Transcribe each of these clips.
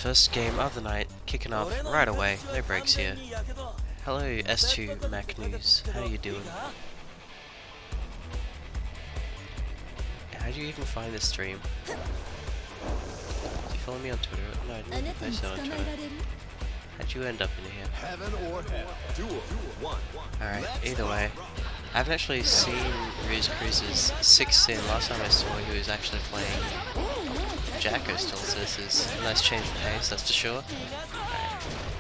First game of the night, kicking off right away, no breaks here. Hello S2 Mac News, how you doing? How do you even find this stream? Do you follow me on Twitter? No, I didn't post it on Twitter. How'd you end up in here? Alright, either way. I haven't actually seen Rev2's 6th sin. Last time I saw he was actually playing Jacko still, so this is a nice change of pace, that's for sure.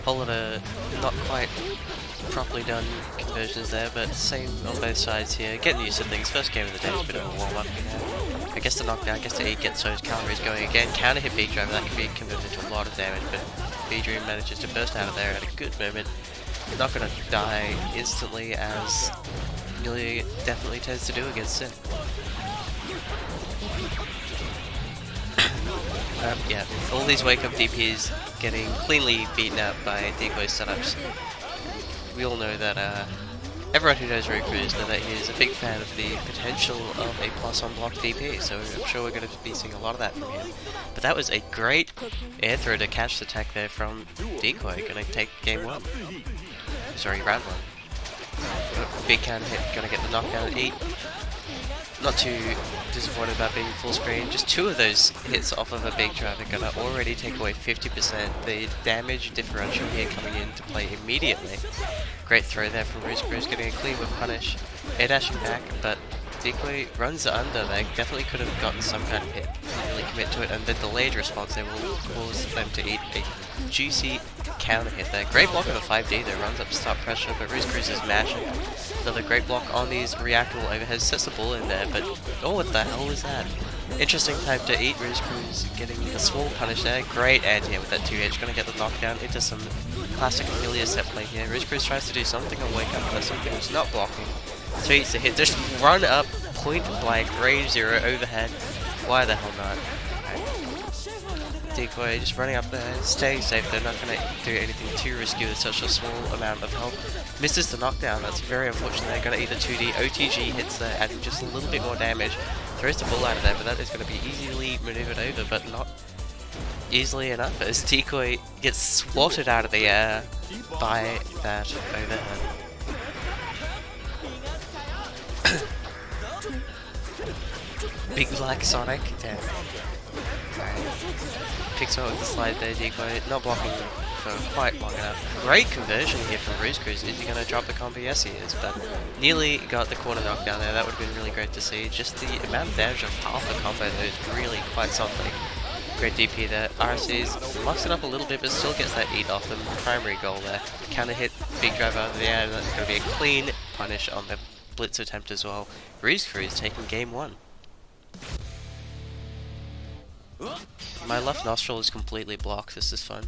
Whole lot of not quite properly done conversions there, but same on both sides here. Getting used to things. First game of the day is a bit of a warm-up, you know. I guess the knockdown, I guess the E gets those calories going again. Counter hit Big Driver, that can be converted into a lot of damage, but B-Dream manages to burst out of there at a good moment. You're not going to die instantly, as Nearly definitely tends to do against Sin. Yeah, all these wake-up DPs getting cleanly beaten up by decoy setups. We all know that, everyone who knows Rev2 knows that he is a big fan of the potential of a plus on block DP, so I'm sure we're going to be seeing a lot of that from him. But that was a great air throw to catch the tech there from Decoy, going to take game 1. Sorry, round 1. Big counter hit, going to get the knockdown at 8. Not too disappointed about being full screen. Just 2 of those hits off of a Big Driver going to already take away 50%. The damage differential here coming into play immediately. Great throw there from Rev2, getting a clean with punish. Air dashing back, but Decoy runs under. They definitely could have gotten some kind of hit. Didn't really commit to it, and the delayed response there will cause them to eat a juicy counter hit there. Great block of a 5D there, runs up to start pressure, but Rev2 is mashing. Another great block on these reactable overheads, sets the ball in there, but oh, what the hell was that? Interesting time to eat. Rev2 getting a small punish there. Great anti-hit with that 2H, gonna get the knockdown into some classic Amelia set play here. Rev2 tries to do something on wake up, but something was not blocking. So eats the hit, just run up, point blank, Rev2 overhead. Why the hell not? Decoy just running up there, staying safe. They're not going to do anything too risky with such a small amount of health. Misses the knockdown, that's very unfortunate. They're going to eat a 2D. OTG hits there, adding just a little bit more damage. Throws the ball out of there, but that is going to be easily maneuvered over, but not easily enough, as Decoy gets swatted out of the air by that overhead. Big Black Sonic, damn. Picks up with the slide there, Decoy, not blocking for quite long enough. Great conversion here from Rev2. Is he going to drop the combo? Yes he is, but nearly got the corner knockdown there. That would have been really great to see. Just the amount of damage of half the combo though is really quite something. Great DP there. RSC's mucks it up a little bit, but still gets that eat off the primary goal there. Counter hit, Big Driver out of the air, and that's going to be a clean punish on the blitz attempt as well. Rev2 is taking game 1. My left nostril is completely blocked. This is fun.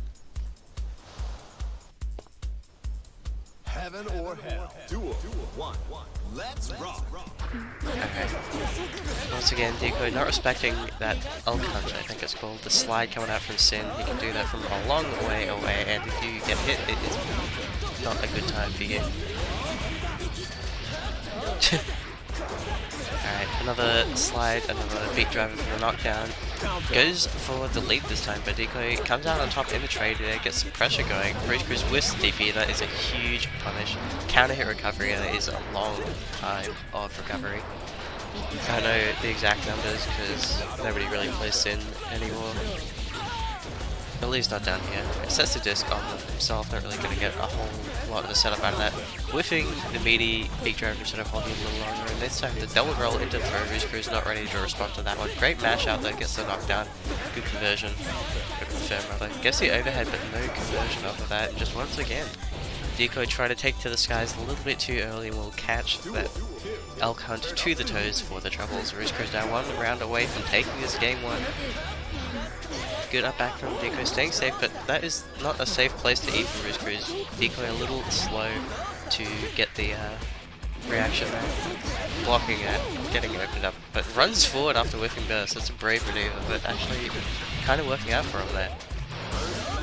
Heaven or hell. Duel 1. Let's rock. Okay. Once again, Decoy not respecting that Elk Hunch, I think it's called. The slide coming out from Sin. He can do that from a long way away, and if you get hit, it is not a good time for you. Alright, another slide, another Big Driver for the knockdown. Goes for the lead this time, but Decoy comes out on top in the trade there, gets some pressure going. Rev2 whiffs DP, that is a huge punish. Counter hit recovery, that is a long time of recovery. I don't know the exact numbers because nobody really plays Sin anymore. At least not down here. It sets the disc on himself, not really going to get a whole lot of the setup out of that. Whiffing the meaty Big Driver instead of holding him a little longer, and this time the double roll into throw. Rev2 is not ready to respond to that one. Great mash out there, gets the knockdown. Good conversion. Good confirm rather. Gets the overhead, but no conversion after that. And just once again, Decoy trying to take to the skies a little bit too early and will catch that Elk Hunt to the toes for the troubles. Rev2 now 1 round away from taking this game 1. Good up back from Decoy, staying safe, but that is not a safe place to eat from Rev2. Decoy a little slow to get the reaction there. Blocking it, getting it opened up, but runs forward after whiffing burst. That's a brave maneuver, but actually kind of working out for him there.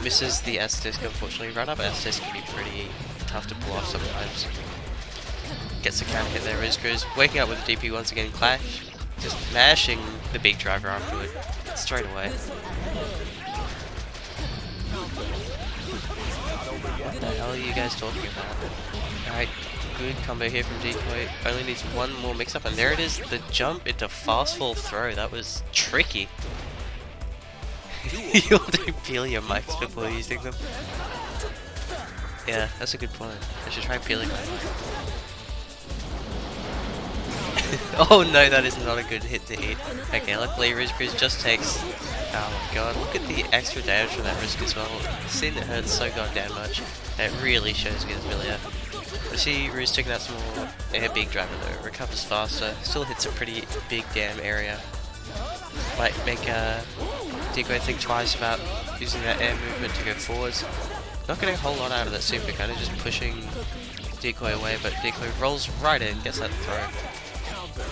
Misses the S-disc, unfortunately. Run up S-disc can be pretty tough to pull off sometimes. Gets the counter hit there, Rev2 waking up with the DP once again, Clash. Just mashing the Big Driver afterward, straight away. hell are you guys talking about? Alright, good combo here from Decoy. Only needs one more mix-up, and there it is, the jump into fast fall throw. That was tricky. You want to peel your mics before using them? Yeah, that's a good point. I should try peeling my mic. Oh no, that is not a good hit to eat. Okay, luckily Riz just takes... Oh my god, look at the extra damage from that risk as well. Seeing it hurts so goddamn much. It really shows against Villia. I see Riz taking out some more air big driver though. Recovers faster, still hits a pretty big damn area. Might make Decoy think twice about using that air movement to go forwards. Not getting a whole lot out of that super, kind of just pushing Decoy away, but Decoy rolls right in, gets that throw.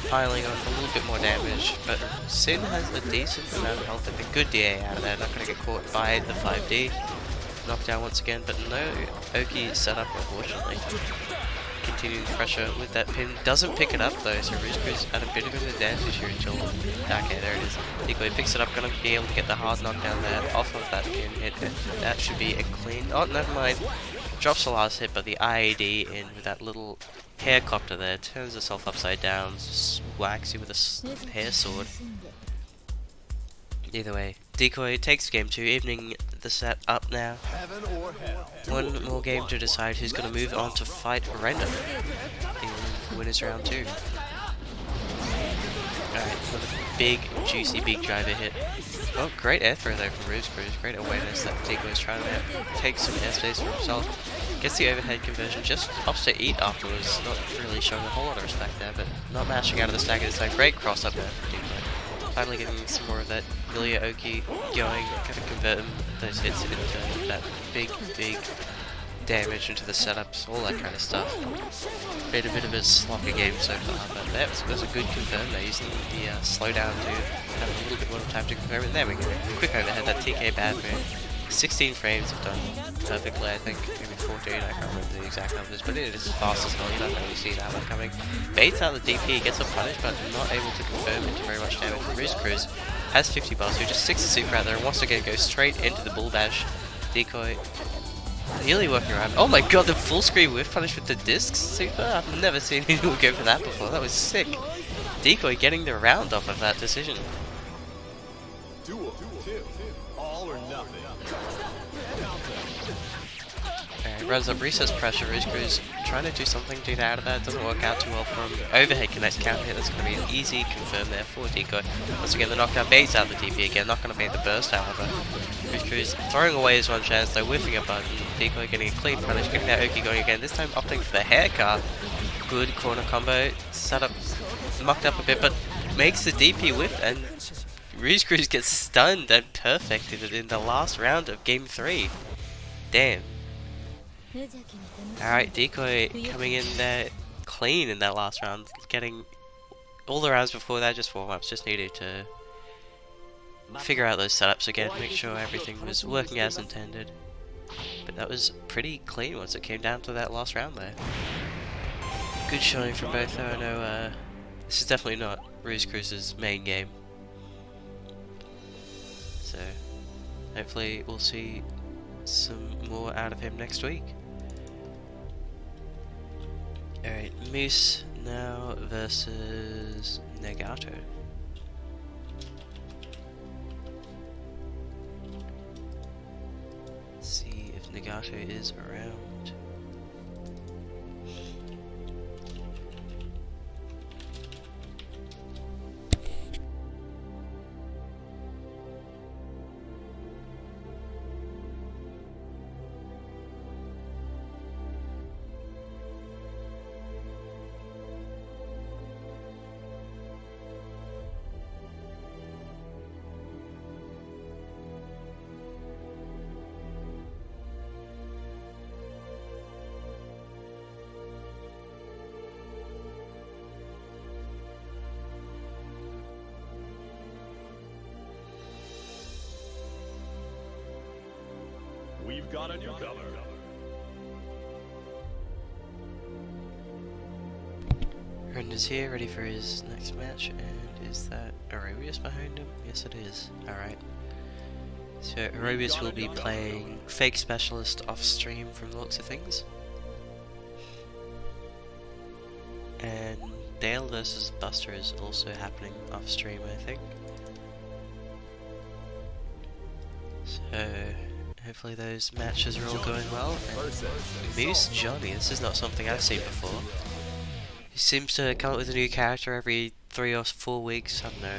Piling on a little bit more damage, but Sin has a decent amount of health and a good DA out of there, not going to get caught by the 5D. Knockdown once again, but no Oki setup unfortunately. Continuing pressure with that pin, doesn't pick it up though, so Rizcru's at a bit of an advantage here until... Okay, there it is. Decoy picks it up, going to be able to get the hard knockdown there off of that pin hit, and that should be a clean... Oh, never mind. Drops the last hit, but the IAD in with that little haircopter there, turns herself upside down, whacks you with a hair sword. Either way, Decoy takes game 2, evening the set up now. One more game to decide who's going to move on to fight Render in winners round 2. Alright, another big, juicy, big driver hit. Oh, great air throw though from Rizcruz, great awareness that Decoy is trying to take some airspace for himself. Gets the overhead conversion, just opts to eat afterwards, not really showing a whole lot of respect there, but not mashing out of the stagger this time. Great cross up there from Decoy. Finally getting some more of that Villia Oki going, gonna convert those hits into that big damage into the setups, all that kind of stuff. Been a bit of a sloppy game so far, but that was a good confirm there, using the slowdown to have a little bit more time to confirm it. There we go. Quick overhead, that TK bad move. 16 frames have done perfectly, I think. Maybe 14, I can't remember the exact numbers, but it is fast as hell. You don't really see that one coming. Baits out the DP, gets a punish, but not able to confirm into very much damage. Rizcruz has 50 bars, who just sticks the super out there and once again goes straight into the bull bash. Decoy nearly working around. Oh my god, the full screen whiff punish with the disc super? I've never seen anyone go for that before. That was sick. Decoy getting the round off of that decision. Runs up recess pressure, Rizcruz trying to do something to get out of that, doesn't work out too well for him. Overhead connects counter hit, that's going to be an easy confirm there for Decoy. Once again the knockdown baits out the DP again, not going to bait the burst however. Rizcruz throwing away his one chance, though whiffing a button. Decoy getting a clean punish, getting that Oki going again, this time opting for the haircut. Good corner combo, set up, mucked up a bit, but makes the DP whiff and Rizcruz gets stunned and perfected in the last round of game 3. Damn. Alright, Decoy coming in there clean in that last round, getting all the rounds before that just warm-ups, just needed to figure out those setups again, make sure everything was working as intended. But that was pretty clean once it came down to that last round there. Good showing from both though. I know this is definitely not Rizcruz's main game. So hopefully we'll see some more out of him next week. Alright, Moose now versus Nagato. See if Nagato is around. We've got a newcomer. Render's here, ready for his next match, and is that Aurelius behind him? Yes it is. Alright. So Aerobius will be playing Fake Specialist off stream from the looks of things. And Dale versus Buster is also happening off stream, I think. So hopefully those matches are all going well. And Moose Johnny, this is not something I've seen before. He seems to come up with a new character every 3 or 4 weeks, I don't know.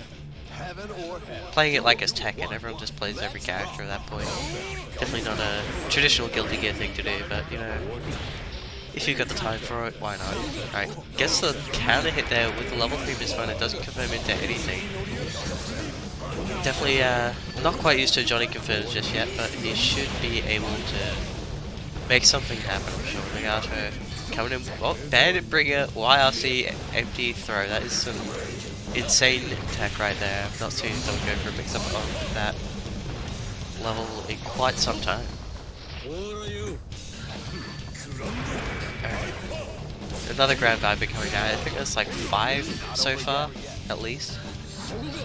Playing it like it's Tekken, everyone just plays every character at that point. Definitely not a traditional Guilty Gear thing to do, but you know, if you've got the time for it, why not? Alright, gets the counter hit there with the level 3 misfire, it doesn't confirm into anything. Definitely not quite used to Johnny confirms just yet, but he should be able to make something happen, I'm sure. Nagato coming in, oh, Bandit Bringer, YRC, empty throw, that is some insane tech right there. I've not seen someone go for a mix up on that level in quite some time. Alright. Another Grand Viper coming out. I think that's like 5 so far, at least.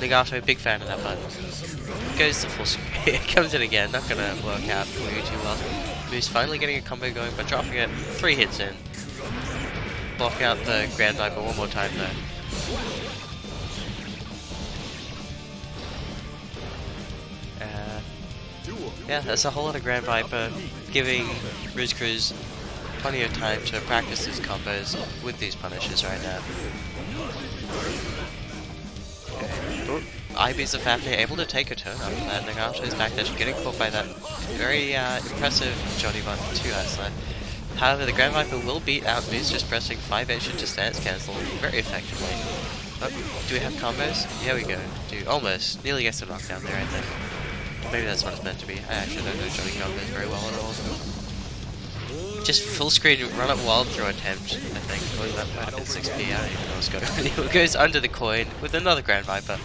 Nagato, big fan of that button. Goes to full screen. It comes in again, not gonna work out for you too well. Moose finally getting a combo going, but dropping it 3 hits in. Blocking out the Grand Viper one more time though. Yeah, that's a whole lot of Grand Viper, giving Riz Cruz plenty of time to practice his combos with these punishes right now. Okay. IBs of Fafnir able to take a turn after that. Nagato's backdash getting caught by that very impressive Johnny Bun 2 outside. However, the Grand Viper will beat out Moose, just pressing 5H into stance cancel very effectively. Oh, do we have combos? Yeah, we go. Dude, almost. Nearly gets a knockdown there, I think. Maybe that's what it's meant to be. I actually don't know Johnny combos very well at all. Just full screen run up wild throw attempt, I think. Oh, that might have been 6p, I don't even know what's going on. He goes under the coin with another Grand Viper.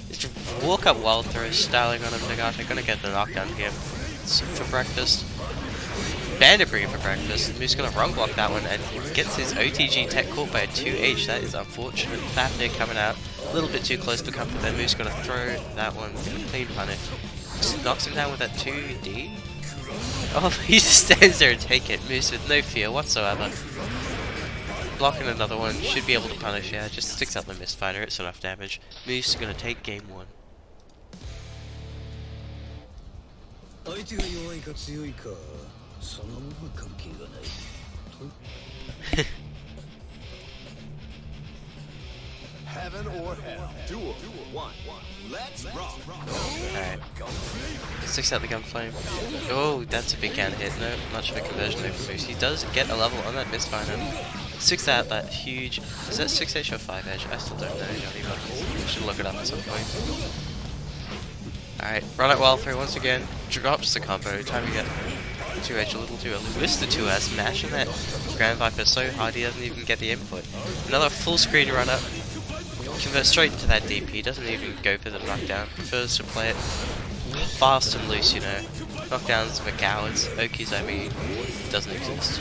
Just walk up wild throw, styling on him. Nagato gonna get the knockdown here. For breakfast. Bandit Bringer for breakfast. Moose gonna wrong block that one and gets his OTG tech caught by a 2H. That is unfortunate. Fafnir coming out a little bit too close for comfort there. Moose gonna throw that one. Clean punish. Just knocks him down with that 2D. Oh, he just stands there and take it. Moose with no fear whatsoever. Blocking another one. Should be able to punish, yeah. Just sticks out the misfighter. It's enough damage. Moose gonna take game 1. Heaven or hell. Duel 1. Let's rock. Alright. Sticks out the gunflame. Oh, that's a big counter hit. No, much of a conversion there for Moose. He does get a level on that misfire. Sticks out that huge. Is that 6H or 5H? I still don't know, Johnny, but I should look it up at some point. Alright, run it well through once again. Drops the combo. Time to get 2H a little too early. Missed the 2S, mashing that Grand Viper so hard he doesn't even get the input. Another full screen run up. Converts straight into that DP, doesn't even go for the knockdown. Prefers to play it fast and loose, you know. Knockdowns for cowards. Okies, I mean, doesn't exist.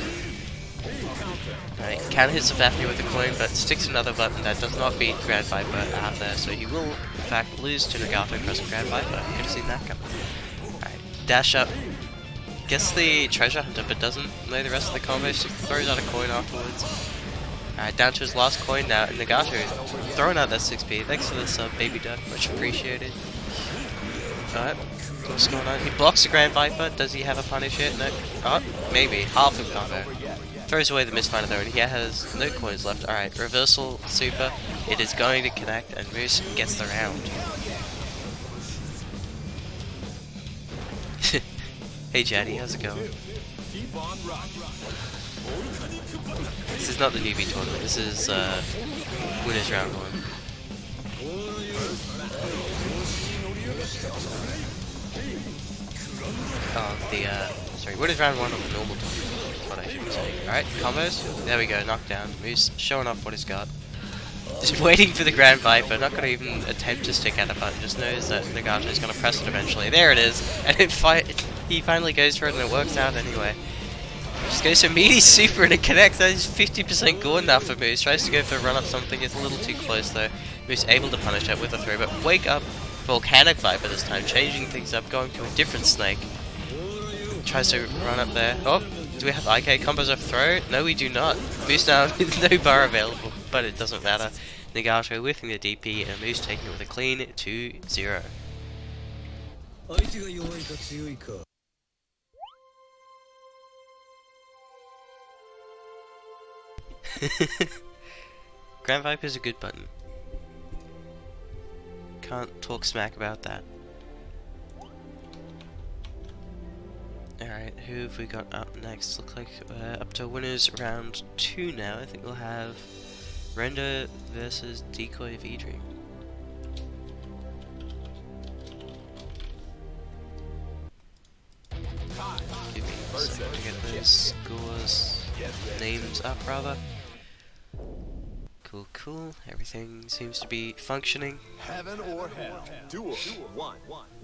Right, can hit Fafnir with the coin, but sticks another button that does not beat Grand Viper out there, so he will, in fact, lose to Nagato pressing Grand Viper. You could have seen that coming. Alright, dash up. Gets the treasure hunter, but doesn't know the rest of the combo, so throws out a coin afterwards. Alright, down to his last coin now, and Nagato throwing out that 6p. Thanks for the sub, baby duck, much appreciated. Alright, what's going on? He blocks the Grand Viper. Does he have a punish hit? No. Oh, maybe. Half of combo. Throws away the misfinder though, and he has no coins left. Alright, reversal super. It is going to connect, and Moose gets the round. Hey Jaddy, how's it going? This is not the newbie tournament, this is winners round 1. Oh, sorry, winners round 1 on the normal tournament, is what I should be saying. Alright, combos, there we go, knockdown. Moose showing off what he's got. Just waiting for the Grand Viper, not going to even attempt to stick out a button, just knows that Nagato is going to press it eventually. There it is, and he finally goes for it and it works out anyway. Just goes for meaty super and it connects. That is 50% gone now for Moose. Tries to go for a run up something, it's a little too close though. Moose able to punish it with a throw, but wake up Volcanic Viper this time, changing things up, going to a different snake. Tries to run up there. Oh, do we have IK combos of throw? No, we do not. Moose now with no bar available, but it doesn't matter. Nagato whiffing the DP and Moose taking it with a clean 2-0. Grand Viper's a good button. Can't talk smack about that. Alright, who have we got up next? Looks like up to winners round 2 now. I think we'll have Render versus Decoy of E-Dream. Give me a second to get those scores, names up rather. Cool, cool. Everything seems to be functioning. Heaven or hell. Duel 1.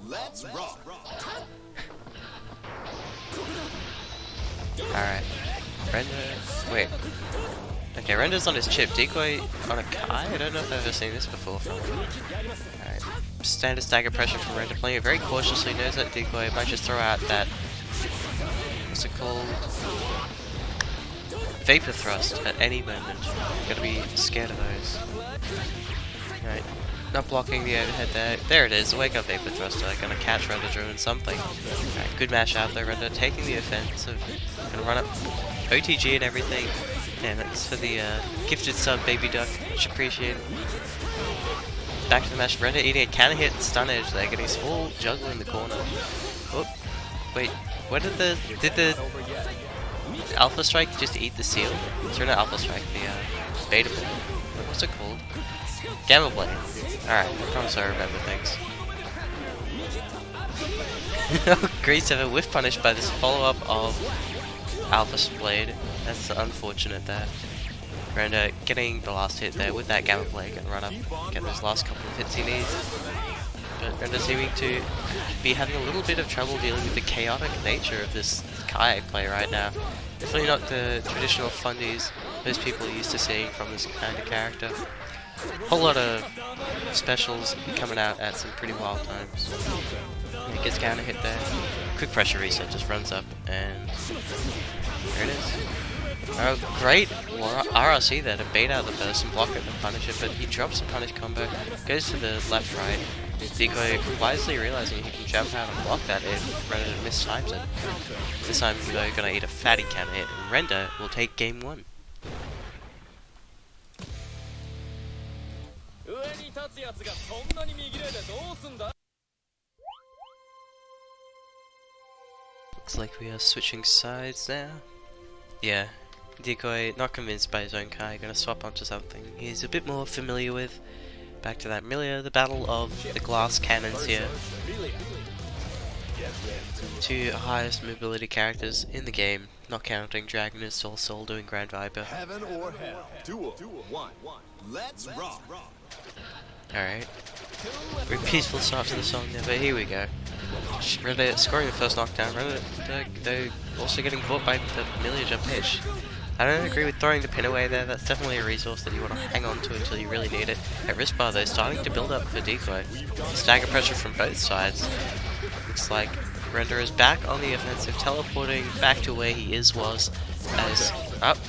Let's rock. Alright. Render. Wait. Okay, Render's on his chip. Decoy on a Kai? I don't know if I've ever seen this before from him. Alright. Standard stagger pressure from Render, playing it very cautiously. Knows that Decoy might just throw out that. What's it called? Vapor thrust at any moment. Gotta be scared of those. Right. Not blocking the overhead there. There it is, the wake up vapor thruster. Gonna catch Render doing something. Right, good mash out there, Render taking the offensive. Gonna run up OTG and everything. And that's for the gifted sub baby duck. Much appreciated. Back to the mash. Render eating a can hit stun edge there, getting his full juggle in the corner. Oh, wait, what did the Alpha Strike just eat the seal? Sorry, not Alpha Strike, the Beta Blade. What's it called? Gamma Blade. Alright, I promise I remember things. Great 7 whiff punished by this follow-up of Alpha Blade. That's unfortunate there. Render getting the last hit there with that Gamma Blade and run up, get those last couple of hits he needs. But Render seeming to be having a little bit of trouble dealing with the chaotic nature of this Kai play right now. Definitely not the traditional fundies most people are used to seeing from this kind of character. Whole lot of specials coming out at some pretty wild times. He gets counter hit there. Quick pressure reset, just runs up and there it is. Oh, great RRC there to bait out the person, block it and punish it, but he drops the punish combo, goes to the left right. Decoy wisely realizing he can jump out and block that if Render mistimes it. This time though gonna eat a fatty counter hit and Render will take game 1. Looks like we are switching sides now. Yeah, Decoy not convinced by his own Kai, gonna swap onto something he's a bit more familiar with. Back to that Milia, the battle of the glass cannons here. 2 highest mobility characters in the game, not counting Dragon and Soul doing Grand Viper. Heaven or hell. Duel 1. Let's rock. Alright. Very peaceful start to the song there, but here we go. Render scoring the first knockdown. Render though also getting caught by the Milia jump pitch. I don't agree with throwing the pin away there. That's definitely a resource that you want to hang on to until you really need it. At wrist bar though, starting to build up for Decoy. Stagger pressure from both sides. Looks like Render is back on the offensive, teleporting back to where he was. As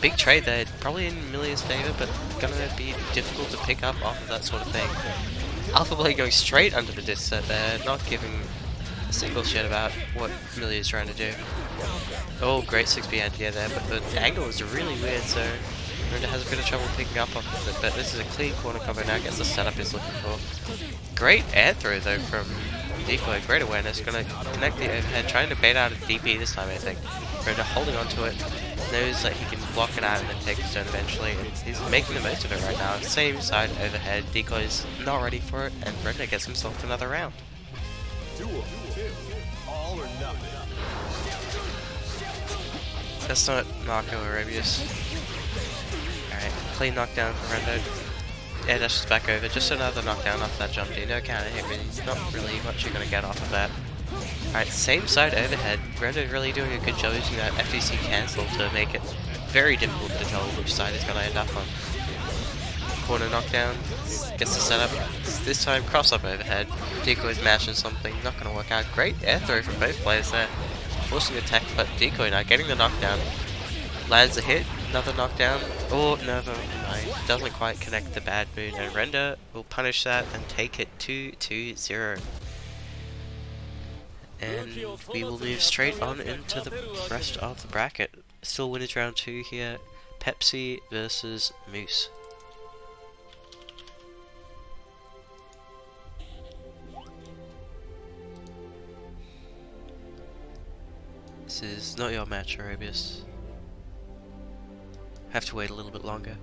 big trade there, probably in Milia's favor, but gonna be difficult to pick up off of that sort of thing. Alpha Blade going straight under the disc set there, not giving a single shit about what Milia is trying to do. Oh, great 6B anti-air there, but the angle is really weird, so Render has a bit of trouble picking up off of it, but this is a clean corner combo now, gets the setup he's looking for. Great air throw though from Decoy, great awareness, gonna connect the overhead, trying to bait out a DP this time I think. Render holding onto it, knows that he can block it out and then take the stone eventually, and he's making the most of it right now. Same side overhead, Decoy's not ready for it, and Render gets himself another round. Duel 2. All or nothing. That's not Marco or Arebius. Alright, clean knockdown from Render. Air dashes back over, just another knockdown off that jump D. No counter hit, really, not really much you're gonna get off of that. Alright, same side overhead. Render really doing a good job using that FTC cancel to make it very difficult to tell which side he's gonna end up on. corner knockdown. Gets the setup. This time cross up overhead. Decoy's mashing something. Not going to work out. Great air throw from both players there. Forcing attack, but Decoy now getting the knockdown. Lands a hit. Another knockdown. Oh, never mind. Doesn't quite connect the bad mood. And Render will punish that and take it 2-0. And we will move straight on into the rest of the bracket. Still winners round 2 here. Pepsi versus Moose. This is not your match, Aerobius. Have to wait a little bit longer.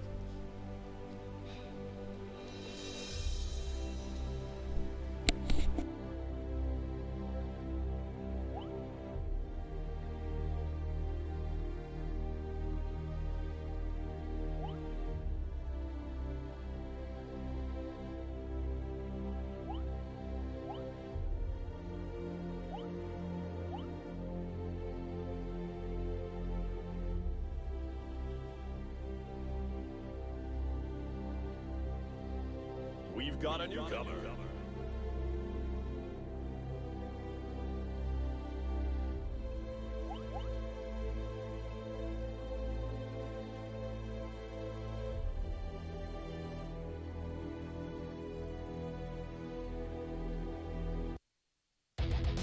We've got a newcomer.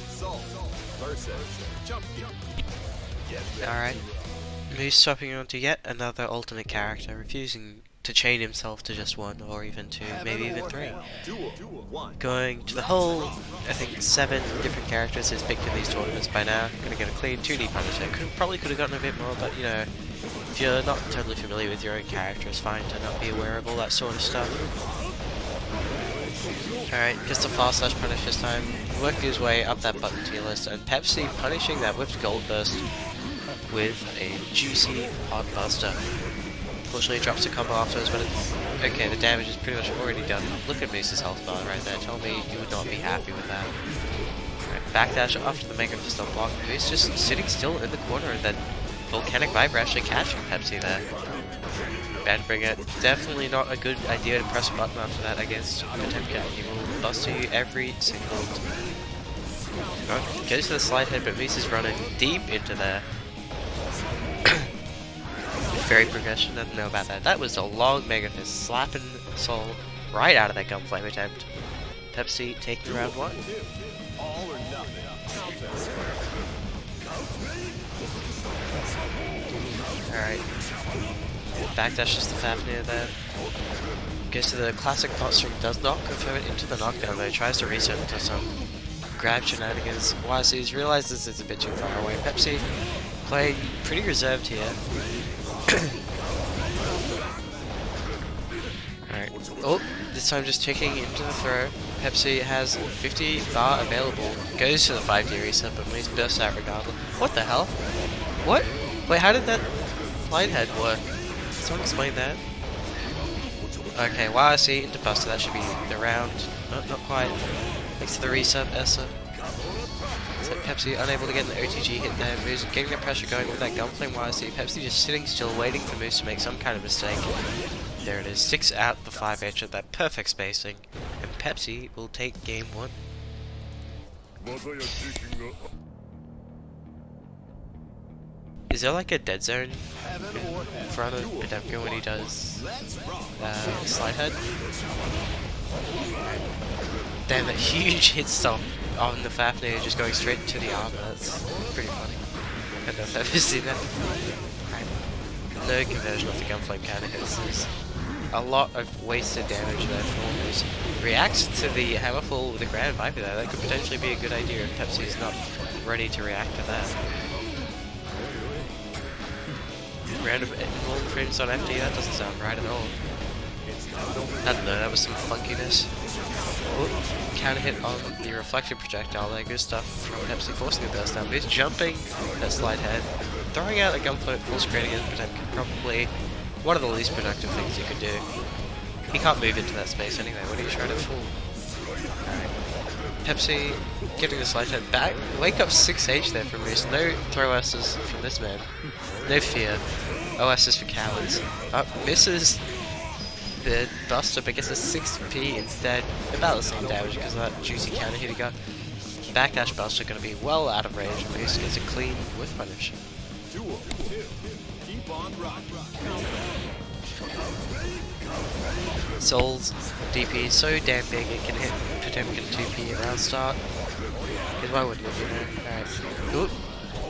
Salt versus Jump. Alright. Moose swapping onto yet another alternate character, refusing to chain himself to just one, or even two, maybe even three. Going to the whole, I think, 7 different characters he's picked in these tournaments by now. Gonna get a clean 2D Punisher. Probably could have gotten a bit more, but you know, if you're not totally familiar with your own character, it's fine to not be aware of all that sort of stuff. Alright, gets the fast slash punish this time. Working his way up that button tier list, and Pepsi punishing that whipped gold burst with a juicy hot buster. Unfortunately, he drops a combo afterwards, but it's okay. The damage is pretty much already done. Look at Moose's health bar right there. Tell me you would not be happy with that. Right, backdash after the Mega Fist on block. Moose just sitting still in the corner, and then Volcanic Viper actually catching Pepsi there. Bandbringer, definitely not a good idea to press a button after that against Potemkin. He will bust you every single time. Goes to the slide head, but Moose is running deep into there. Very progression, doesn't know about that. That was a long Mega Fist slapping Soul right out of that Gunflame attempt. Pepsi taking round 1. Alright. Backdashes the Fafnir there. Goes to the classic pot string, does not confirm it into the knockdown though. Tries to reset into some grab shenanigans. YC's realizes it's a bit too far away. Pepsi playing pretty reserved here. Alright. Oh, this time just ticking into the throw. Pepsi has 50 bar available. Goes to the 5D reset, but Moose bursts out regardless. What the hell? What? Wait, how did that slide head work? Someone explain that? Okay, YRC into Buster, that should be the round. No, not quite. Thanks to the reset, Essa. So Pepsi unable to get an OTG hit there. Moose getting the pressure going with that Gunflame YRC. Pepsi just sitting still, waiting for Moose to make some kind of mistake. There it is, sticks out the 5H at that perfect spacing. And Pepsi will take game 1. Is there like a dead zone in front of Potemkin when he does slide head? Damn, that huge hit stop on the Fafnir just going straight to the armor. That's pretty funny. I don't know if I've ever seen that. Right. No conversion of the Gunflame counter hits. There's a lot of wasted damage there for Moose. Reacts to the Hammerfall with the Grand Viper there. That could potentially be a good idea if Pepsi's not ready to react to that. Random normal frames on FD, that doesn't sound right at all. I don't know, that was some funkiness. Oh, counter hit on the reflected projectile there, good stuff from Pepsi, forcing the burst down. But he's jumping that slide head, throwing out a Gunflame full screen against Potemkin, probably one of the least productive things you could do. He can't move into that space anyway, what are you trying to fool? Alright. Pepsi getting the slide head back. Wake up 6H there from Moose. No throw S's from this man. No fear. OS is for cowards. Misses. the Buster, but gets a 6p instead. About the same damage because of that juicy counter hit he got. Backdash Buster going to be well out of range. Moose gets a clean whiff punish. Keep on rocking. Soul's DP is so damn big it can hit Potemkin 2p around start. Because why wouldn't it, you know? Alright. Oop.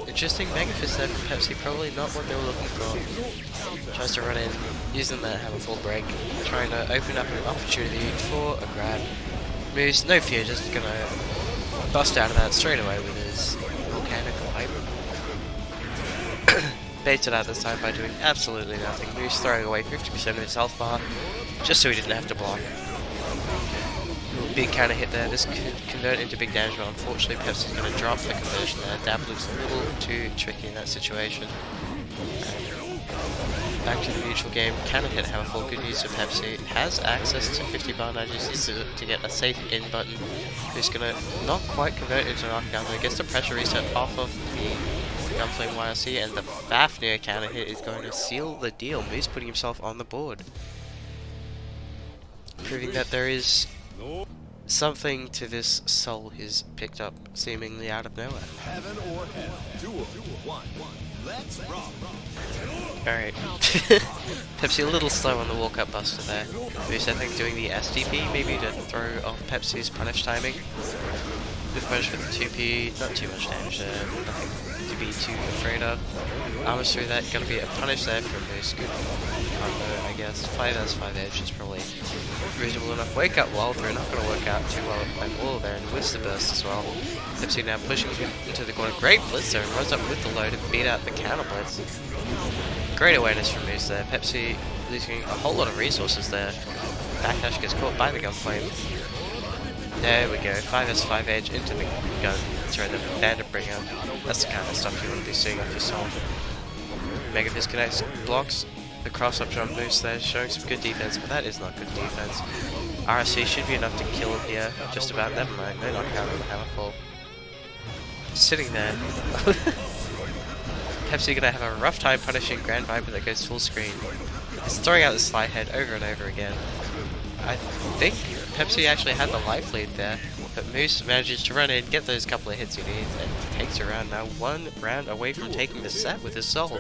Interesting Mega Fist there from Pepsi, probably not what they were looking for. Tries to run in, using that hammer full break, trying to open up an opportunity for a grab. Moose, no fear, just gonna bust out of that straight away with his volcanic pipe. Baited out this time by doing absolutely nothing. Moose throwing away 50% of his health bar, just so he didn't have to block. Big counter hit there. This could convert into big damage, but unfortunately Pepsi's going to drop the conversion there. Dab looks a little too tricky in that situation. Back to the neutral game. Counter hit, however, good news for Pepsi. Has access to 50 bar. Now just needs to get a safe in button. Who's going to not quite convert into knockdown, but gets the pressure reset off of the Gunflame YRC, and the Fafnir counter hit is going to seal the deal. Moose putting himself on the board, proving that there is something to this soul he's picked up seemingly out of nowhere. Heaven or hell. Duel. 1. Let's rock. Alright. Pepsi a little slow on the walk-up Buster there. Moose, I think, doing the SDP maybe to throw off Pepsi's punish timing. With punish for the 2p, not too much damage there, nothing to be too afraid of. Armors through that, gonna be a punish there from Moose. Good combo, I guess. 5S, 5 edge is probably reasonable enough. Wake up wall through, not going to work out too well at all there, and with the burst as well. Pepsi now pushing into the corner. Great blitz there, and runs up with the low to beat out the counter blitz. Great awareness from Moose there. Pepsi losing a whole lot of resources there. Backdash gets caught by the Gunflame. There we go, 5S, 5 edge into the gun. Throw the bandit bringer. That's the kind of stuff you want to be seeing off your soul. Mega Fist connects, blocks the cross up jump Moose there, showing some good defense, but that is not good defense. RSC should be enough to kill him here, just about. Never mind, no knockout on the hammerfall. Sitting there. Pepsi gonna have a rough time punishing Grand Viper that goes full screen. He's throwing out the slide head over and over again. I think Pepsi actually had the life lead there, but Moose manages to run in, get those couple of hits he needs, and takes a round. Now 1 round away from taking the set with his soul.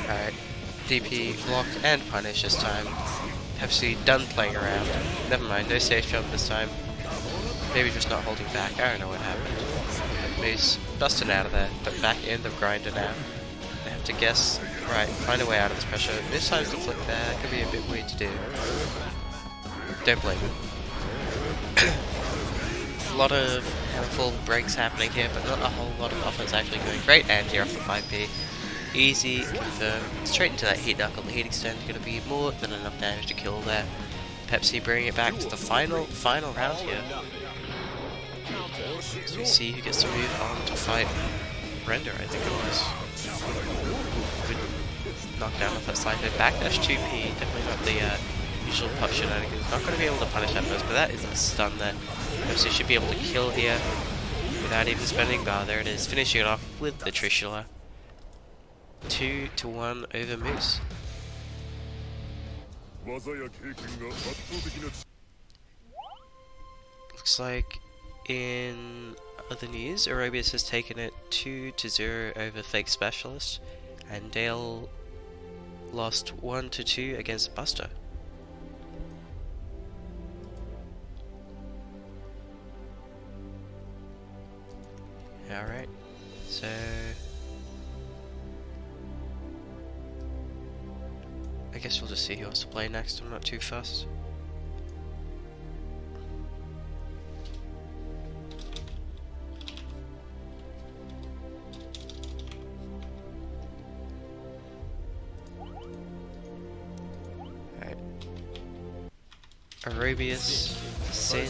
Alright, DP, block, and punish this time. Pepsi done playing around. Never mind, no safe jump this time. Maybe just not holding back, I don't know what happened. Moose busting out of there, but back in the grinder now. They have to guess, right, find a way out of this pressure. This time's the flick there, that could be a bit weird to do. Don't blame him. A lot of handful breaks happening here, but not a whole lot of offense actually going. Great anti off the 5p. Easy, confirm, straight into that heat knuckle. The heat extend going to be more than enough damage to kill there. Pepsi bringing it back to the final round here. So we see who gets to move on to fight Render, I think it was. Good knockdown off that slide hit. Backdash 2p, definitely not the usual pop shenanigans. Not going to be able to punish that first, but that is a stun there. Pepsi should be able to kill here without even spending bar. There it is, finishing it off with the Trishula. 2-1 over Moose. Looks like in other news, Aerobius has taken it 2-0 over Fake Specialist, and Dale lost 1-2 against Buster. Alright, so I guess we'll just see who wants to play next, I'm not too fussed. Alright. Aerobius Sin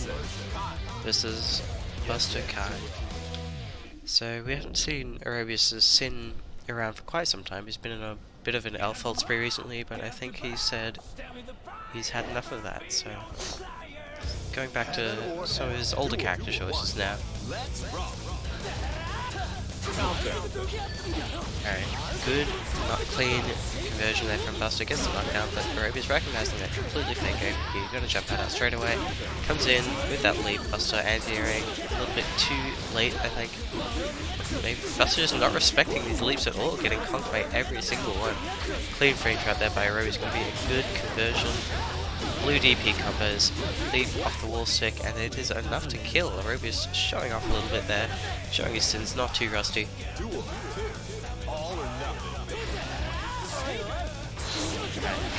versus Buster Kai. So we haven't seen Aerobius' Sin around for quite some time. He's been in a bit of an Elf-Ult spree recently, but I think he said he's had enough of that, so going back to some of his older character choices now. Alright, good, not clean conversion there from Buster. Gets the knockdown, but Barobia's recognizing that completely fake APP. Gonna jump out straight away. Comes in with that leap. Buster anti-airing a little bit too late, I think. Maybe Buster just not respecting these leaps at all, getting conked by every single one. Clean frame trap there by Barobia's gonna be a good conversion. Blue DP combos, leap off the wall stick, and it is enough to kill. Aerobius showing off a little bit there, showing his sins, not too rusty.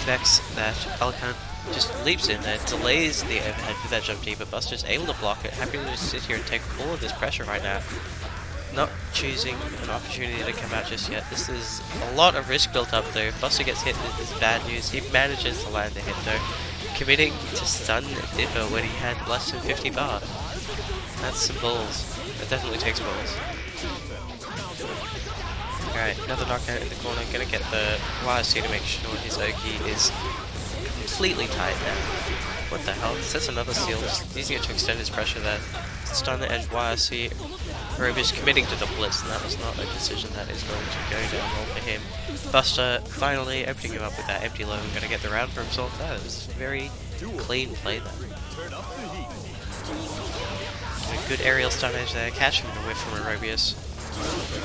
Connects that Alcan, just leaps in there, delays the overhead with that jump D, but Buster's able to block it, happy to just sit here and take all of this pressure right now. Not choosing an opportunity to come out just yet. This is a lot of risk built up though. If Buster gets hit, this is bad news. He manages to land the hit though, committing to stun Dipper when he had less than 50 bar. That's some balls. That definitely takes balls. Alright, another knockout in the corner. Gonna get the YSC to make sure his Oki is completely tight now. What the hell? Sets another seal. Just using it to extend his pressure there. Stun the edge YSC. Barobia's committing to the blitz, and that was not a decision that is going to go down well for him. Buster finally opening him up with that empty low and going to get the round for himself. That is very clean play there. A good aerial stun edge there, catching the whiff from Aerobius.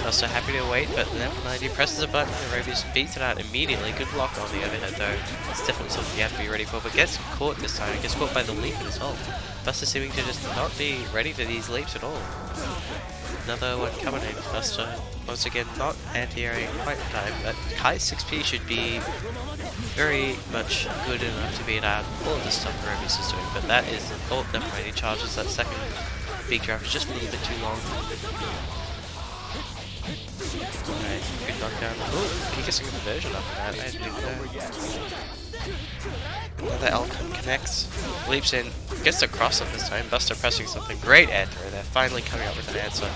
Buster happy to wait, but Netplay presses a button and Aerobius beats it out immediately. Good block on the overhead though. It's definitely something you have to be ready for, but gets caught this time. Gets caught by the leap in his ult. Buster seeming to just not be ready for these leaps at all. Another one coming in. Buster, once again, not anti-airing quite in time, but Kai's 6P should be very much good enough to beat out all of the stuff Aerobius is doing, but that is, oh, never mind, he charges that second big draft, just a little bit too long. Alright, good knockdown. Ooh, he gets a conversion after that, I didn't even know. Another Alcon connects, leaps in, gets the cross up this time. Buster pressing something. Great air throw there, finally coming up with an answer.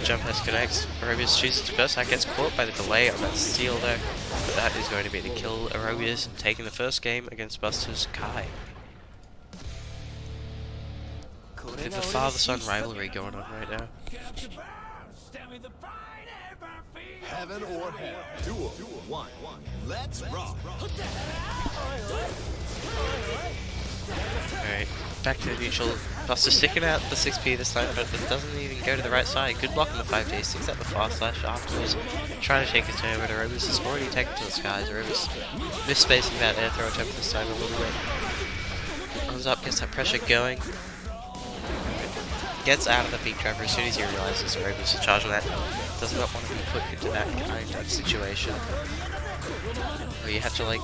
Jump S connects, Aerobius chooses to burst out, gets caught by the delay on that steal there. But that is going to be the kill. Aerobius taking the first game against Buster's Kai. Bit of a father-son rivalry going on right now. Heaven or hell. Duel 1. Let's rock. Alright, back to the neutral. Buster sticking out the 6P this time, but it doesn't even go to the right side. Good block on the 5D, sticks out the fast slash afterwards. Trying to take his turn, but Aerobius is already taken to the skies. Aerobius misspacing that air throw attempt this time a little bit. Runs up, gets that pressure going. Gets out of the peak driver as soon as he realizes Aerobius is charging that. Does not want to be put into that kind of situation where you have to like,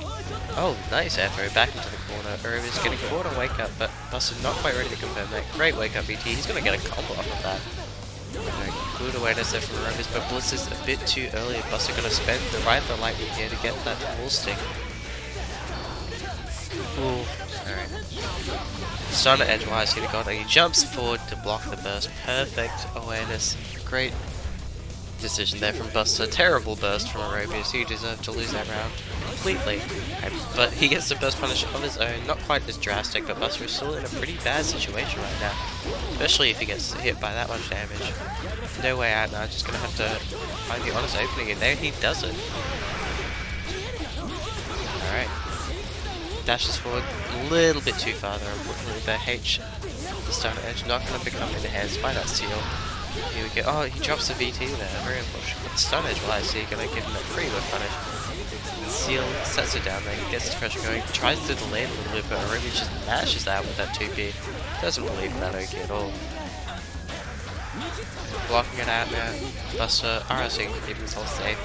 oh nice air throw back into the corner. Aerobius getting caught on wake up, but Buster not quite ready to confirm that. Great wake up BT, he's going to get a combo off of that. Good awareness there from Aerobius, but Blitz is a bit too early. Buster going to spend the lightning here to get that wall stick. Ooh, alright. Stun edge wise, he got, and he jumps forward to block the burst. Perfect awareness. Great decision there from Buster. Terrible burst from Aerobius. He deserved to lose that round completely. But he gets the burst punish of his own. Not quite as drastic, but Buster is still in a pretty bad situation right now. Especially if he gets hit by that much damage. No way out now. Just going to have to find the honest opening, and there he does it. Alright. Dashes forward a little bit too far there, unfortunately. The H, the stun edge, not going to become in the hands by that seal. Here we go. Oh, he drops the VT there, very unfortunate. But the stun edge, well, I see, going to give him a pretty good punish. And seal sets it down there, he gets his pressure going, tries to delay it a little bit, but Aerobius just mashes that with that 2P. Doesn't believe in that OK at all. Blocking it out now. Buster, RSing to keep himself safe.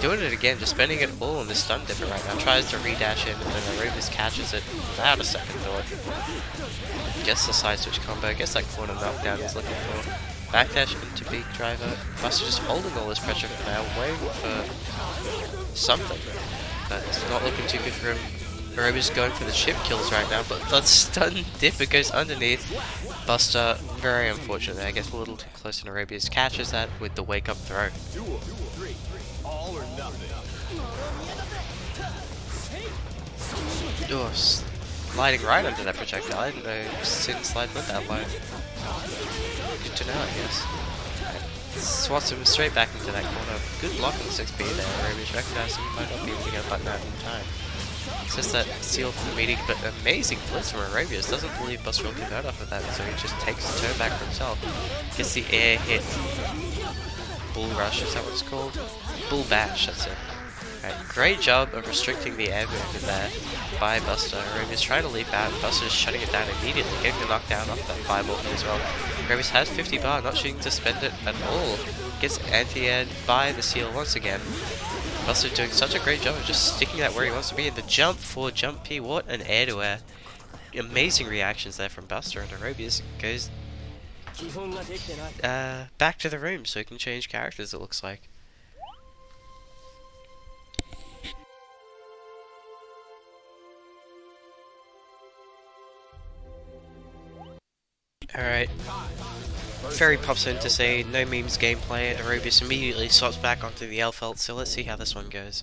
Doing it again, just spending it all on this stun dipper right now. Tries to redash in, and then Aerobius catches it without a second thought. Gets the side switch combo, gets that corner knockdown he's looking for. Backdash into peak driver. Buster just holding all this pressure for now, waiting for something. But it's not looking too good for him. Aerobius going for the chip kills right now, but that stun dipper goes underneath. Buster, very unfortunate there, gets a little too close, and Aerobius catches that with the wake up throw. Duel 3. All or nothing. Oh, sliding right under that projectile. I didn't know Sin slide went that low. Good to know, I guess. swats him straight back into that corner. Good block on the 6B there. Arabius recognizing he might not be able to get a button out in time. It's just that seal from the meeting, but amazing blitz from Arabius. Doesn't believe Buster will convert off of that, so he just takes the turn back for himself. Gets the air hit. Bull rush, is that what it's called? Bull bash, that's it. Right, great job of restricting the air movement there by Buster. Arabius trying to leap out, Buster's shutting it down immediately, getting the knockdown off that fireball as well. Arabius has 50 bar, not shooting to spend it at all. Gets anti-aired by the seal once again. Buster doing such a great job of just sticking that where he wants to be. And the jump for jump P, what an air to air. Amazing reactions there from Buster, and Arabius goes back to the room so he can change characters, it looks like. Alright. Ferry pops in to say no memes gameplay, and Arabius immediately swaps back onto the L-Felt, so let's see how this one goes.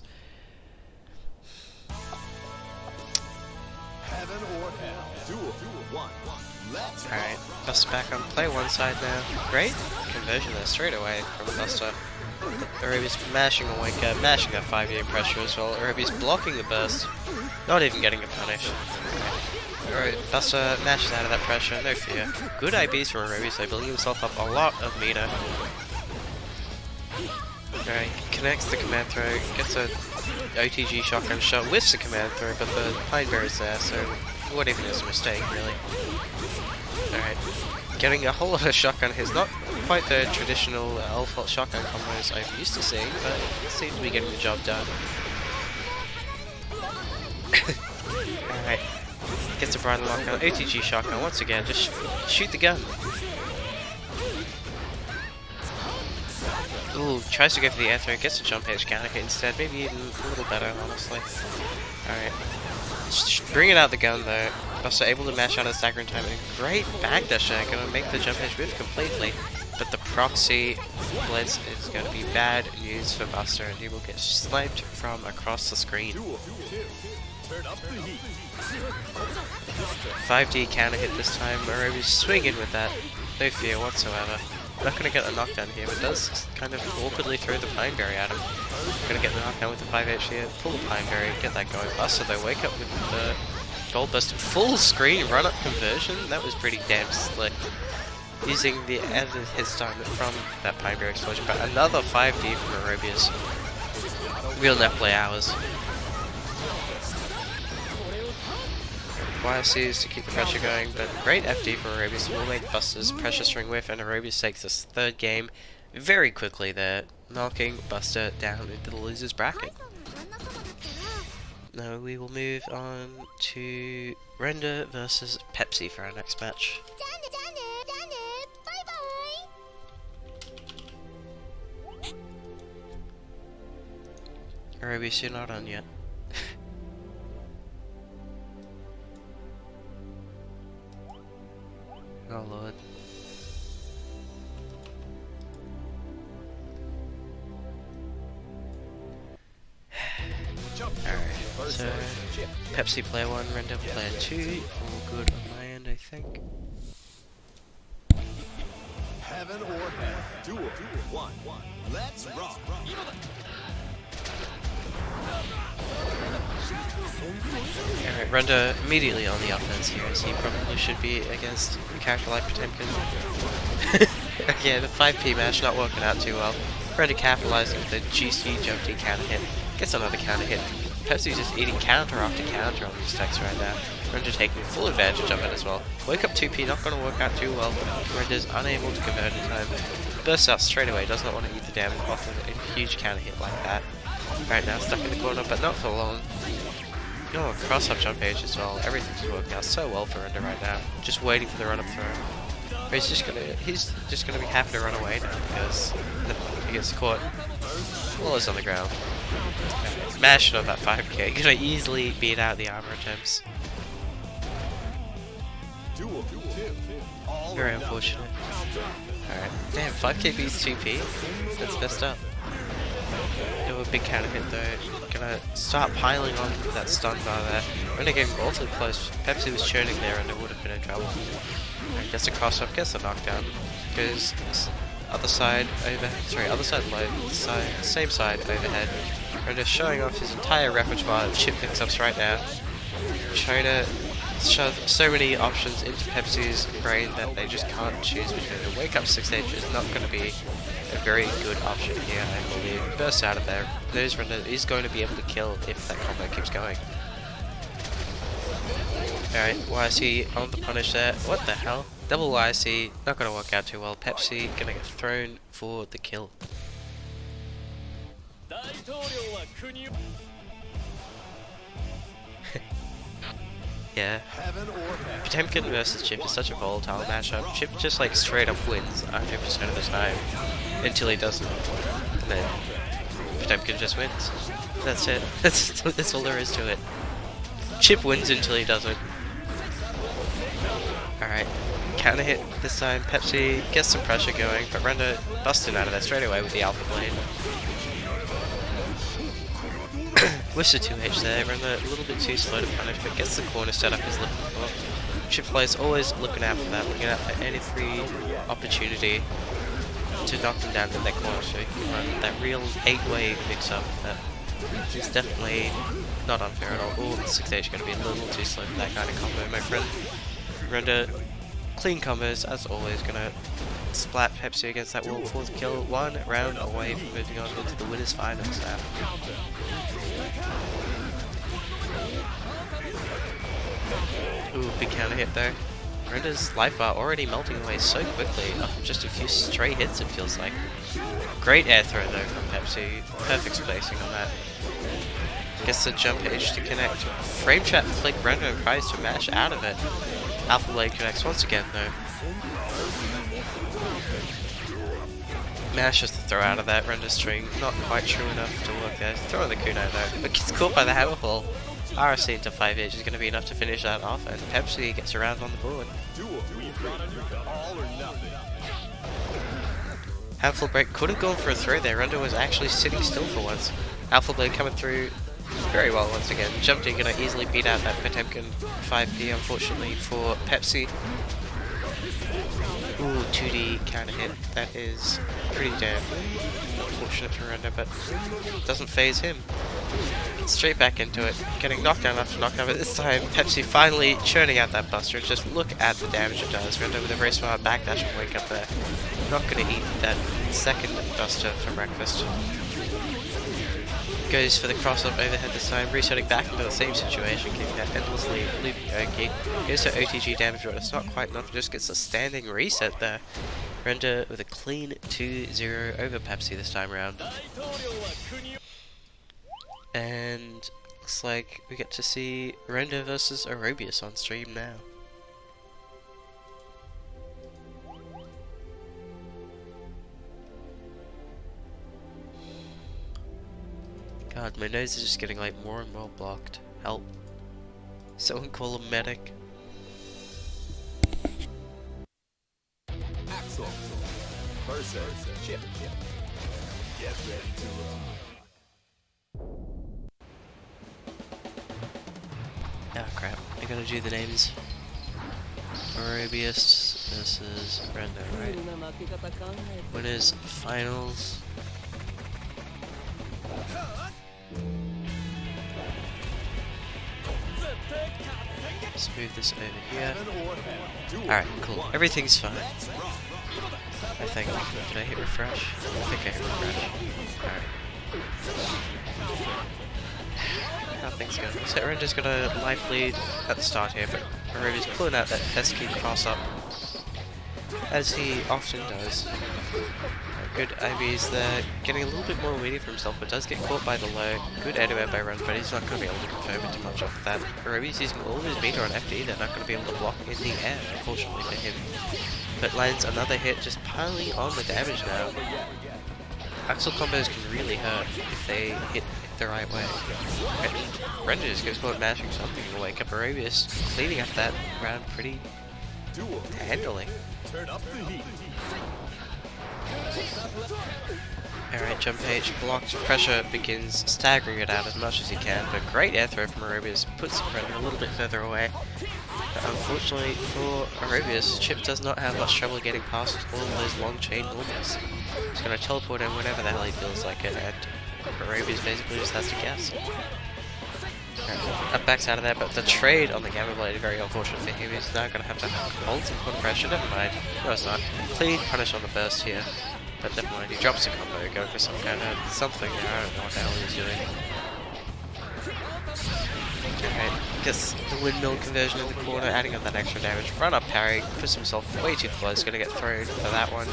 Alright, Buster back on play one side now. Great conversion there straight away from Buster. Arabius mashing a wanker, mashing that 5-year pressure as well. Arabius blocking the burst, not even getting a punish. Alright, Buster mashes out of that pressure, no fear. Good IBs from Arabius, so building himself up a lot of meter. Alright, connects the command throw, gets a OTG shotgun shot, whiffs the command throw, but the pine bear is there, so what even is a mistake, really. Alright, getting a whole lot of shotgun hits, not quite the traditional L-Fault shotgun combos I'm used to seeing, but it seems to be getting the job done. Alright. Gets a bridle lockdown, OTG shotgun once again, just shoot the gun. Ooh, tries to go for the air throw, gets a jump edge counter hit instead, maybe even a little better, honestly. Alright. Bring it out the gun though. Buster able to mash out a stagger in time, and great backdash there, gonna make the jump edge move completely. But the proxy blitz is gonna be bad news for Buster, and he will get sniped from across the screen. 5D counter hit this time, Arabius swinging with that, no fear whatsoever. Not gonna get a knockdown here, but does kind of awkwardly throw the pine berry at him. Gonna get the knockdown with the 5H here, pull the pine berry, get that going. Buster though, wake up with the gold burst, full screen run up conversion. That was pretty damn slick. Using the added hit stun from that pine berry explosion, but another 5D from Arabius. Real Netplay hours. YFCs to keep the pressure going, but great FD for Arabius will make Buster's pressure string whiff, and Arabius takes this third game very quickly there, knocking Buster down into the loser's bracket. Now we will move on to Render versus Pepsi for our next match. Arabius, you're not on yet. Oh lord. Alright, so Pepsi player 1, Render player 2, all good on my end I think. Heaven or hell, duel, 1, let's rock. Alright, Render immediately on the offense here, as he probably should be against a character like Potemkin. Yeah, the 5P match not working out too well. Render capitalizing with the GC jump D counter hit. Gets another counter hit. Pepsi's just eating counter after counter on these techs right now. Render taking full advantage of it as well. Wake up 2P, not going to work out too well. Render's unable to convert in time. Bursts out straight away, does not want to eat the damage off of a huge counter hit like that. Right now, stuck in the corner, but not for long. Oh, cross-up jump age as well. Everything's working out so well for Render right now. Just waiting for the run-up throw. But he's just gonna be happy to run away now because he gets caught. Lawler's on the ground. Smashing on that 5k. Gonna easily beat out the armor attempts. Very unfortunate. Alright. Damn, 5k beats 2p? That's messed up. Do a big counter hit though. Gonna start piling on that stun bar there. Render getting awfully close. Pepsi was churning there and it would have been in trouble. Gets a cross up, gets a knockdown. Goes other side over, sorry, other side low, same side overhead. Render showing off his entire repertoire of chip mix-ups right now. Trying to shove so many options into Pepsi's brain that they just can't choose between them. Wake up 6H is not going to be a very good option here, I believe. Bursts out of there. Knows Render is going to be able to kill if that combo keeps going. Alright, YC on the punish there. What the hell? Double YC, not going to work out too well. Pepsi going to get thrown for the kill. Yeah. Potemkin versus Chip is such a volatile matchup. Chip just like straight up wins 100% of the time until he doesn't. And then Potemkin just wins. That's it. That's all there is to it. Chip wins until he doesn't. Alright. Counter hit this time. Pepsi gets some pressure going, but Render busted out of there straight away with the Alpha Blade. Wish the 2H there, Render a little bit too slow to punish, but gets the corner set up he's looking for. Chip player's always looking out for that, looking out for any free opportunity to knock them down in their corner so he can run that real 8-way mix-up that is definitely not unfair at all. Oh, the 6H going to be a little too slow for that kind of combo, my friend. Render clean combos, as always, going to splat Pepsi against that wall for the kill. 1 round away from moving on into the winners finals now. Ooh, big counter hit though. Render's life bar already melting away so quickly after just a few stray hits, it feels like. Great air throw though from Pepsi. Perfect spacing on that. Gets the jump edge to connect. Frame trap flick Render and tries to mash out of it. Alpha Blade connects once again though. Mashes the throw out of that. Render string not quite true enough to work there. Throw in the kunai though, but gets caught by the hammerfall. RSC into 5H is going to be enough to finish that off, and Pepsi gets around on the board. Handful break could have gone for a throw there. Render was actually sitting still for once. Alpha Blade coming through very well once again. Jumped in, going to easily beat out that Potemkin 5P, unfortunately for Pepsi. Ooh, 2D counter hit. That is pretty damn unfortunate for Render, but doesn't phase him. Gets straight back into it, getting knocked down after knockdown, but this time Pepsi finally churning out that buster. Just look at the damage it does. Render with a very smart backdash and wake up there. Not going to eat that second buster for breakfast. Goes for the cross-up overhead this time, resetting back into the same situation, keeping that endlessly looping Oki. Goes to OTG damage, but it's not quite enough, just gets a standing reset there. Render with a clean 2-0 over Pepsi this time around. And looks like we get to see Render versus Aerobius on stream now. God, my nose is just getting like more and more blocked. Help. Someone call a medic. Axel versus Chip. Get ready to rock. Oh crap, I gotta do the names. Aerobius versus Render, right? Winners, finals. Let's move this over here. Alright, cool. Everything's fine. I think. Did I hit refresh? I think I hit refresh. Alright. Nothing's going. So Render's got a life lead at the start here, but Aerobius pulling out that pesky cross up, as he often does. Good IBs there, getting a little bit more media for himself, but does get caught by the low. Good air by runs, but he's not going to be able to confirm it too much off of that. Aerobius using all of his meter on FD, they're not going to be able to block in the air, unfortunately for him. But lands another hit, just piling on the damage now. Axle combos can really hurt if they hit the right way. And Render just goes for mashing something to wake up Aerobius, cleaning up that round pretty handily. Turn up the heat. Alright, jump H blocked, pressure begins staggering it out as much as he can, but great air throw from Aerobius puts Render a little bit further away. But unfortunately for Aerobius, Chip does not have much trouble getting past all of those long chain movements. He's going to teleport in whenever the hell he feels like it, and Aerobius basically just has to guess. Up backs out of there, but the trade on the Gamma Blade is very unfortunate for him. He's now going to have to hold some corner pressure. Never mind. No, it's not. Clean punish on the burst here. But never mind, he drops a combo, going for some kind of something. I don't know what the hell he's doing. Okay, gets the windmill conversion in the corner, adding on that extra damage. Run up parry, puts himself way too close, gonna get thrown for that one.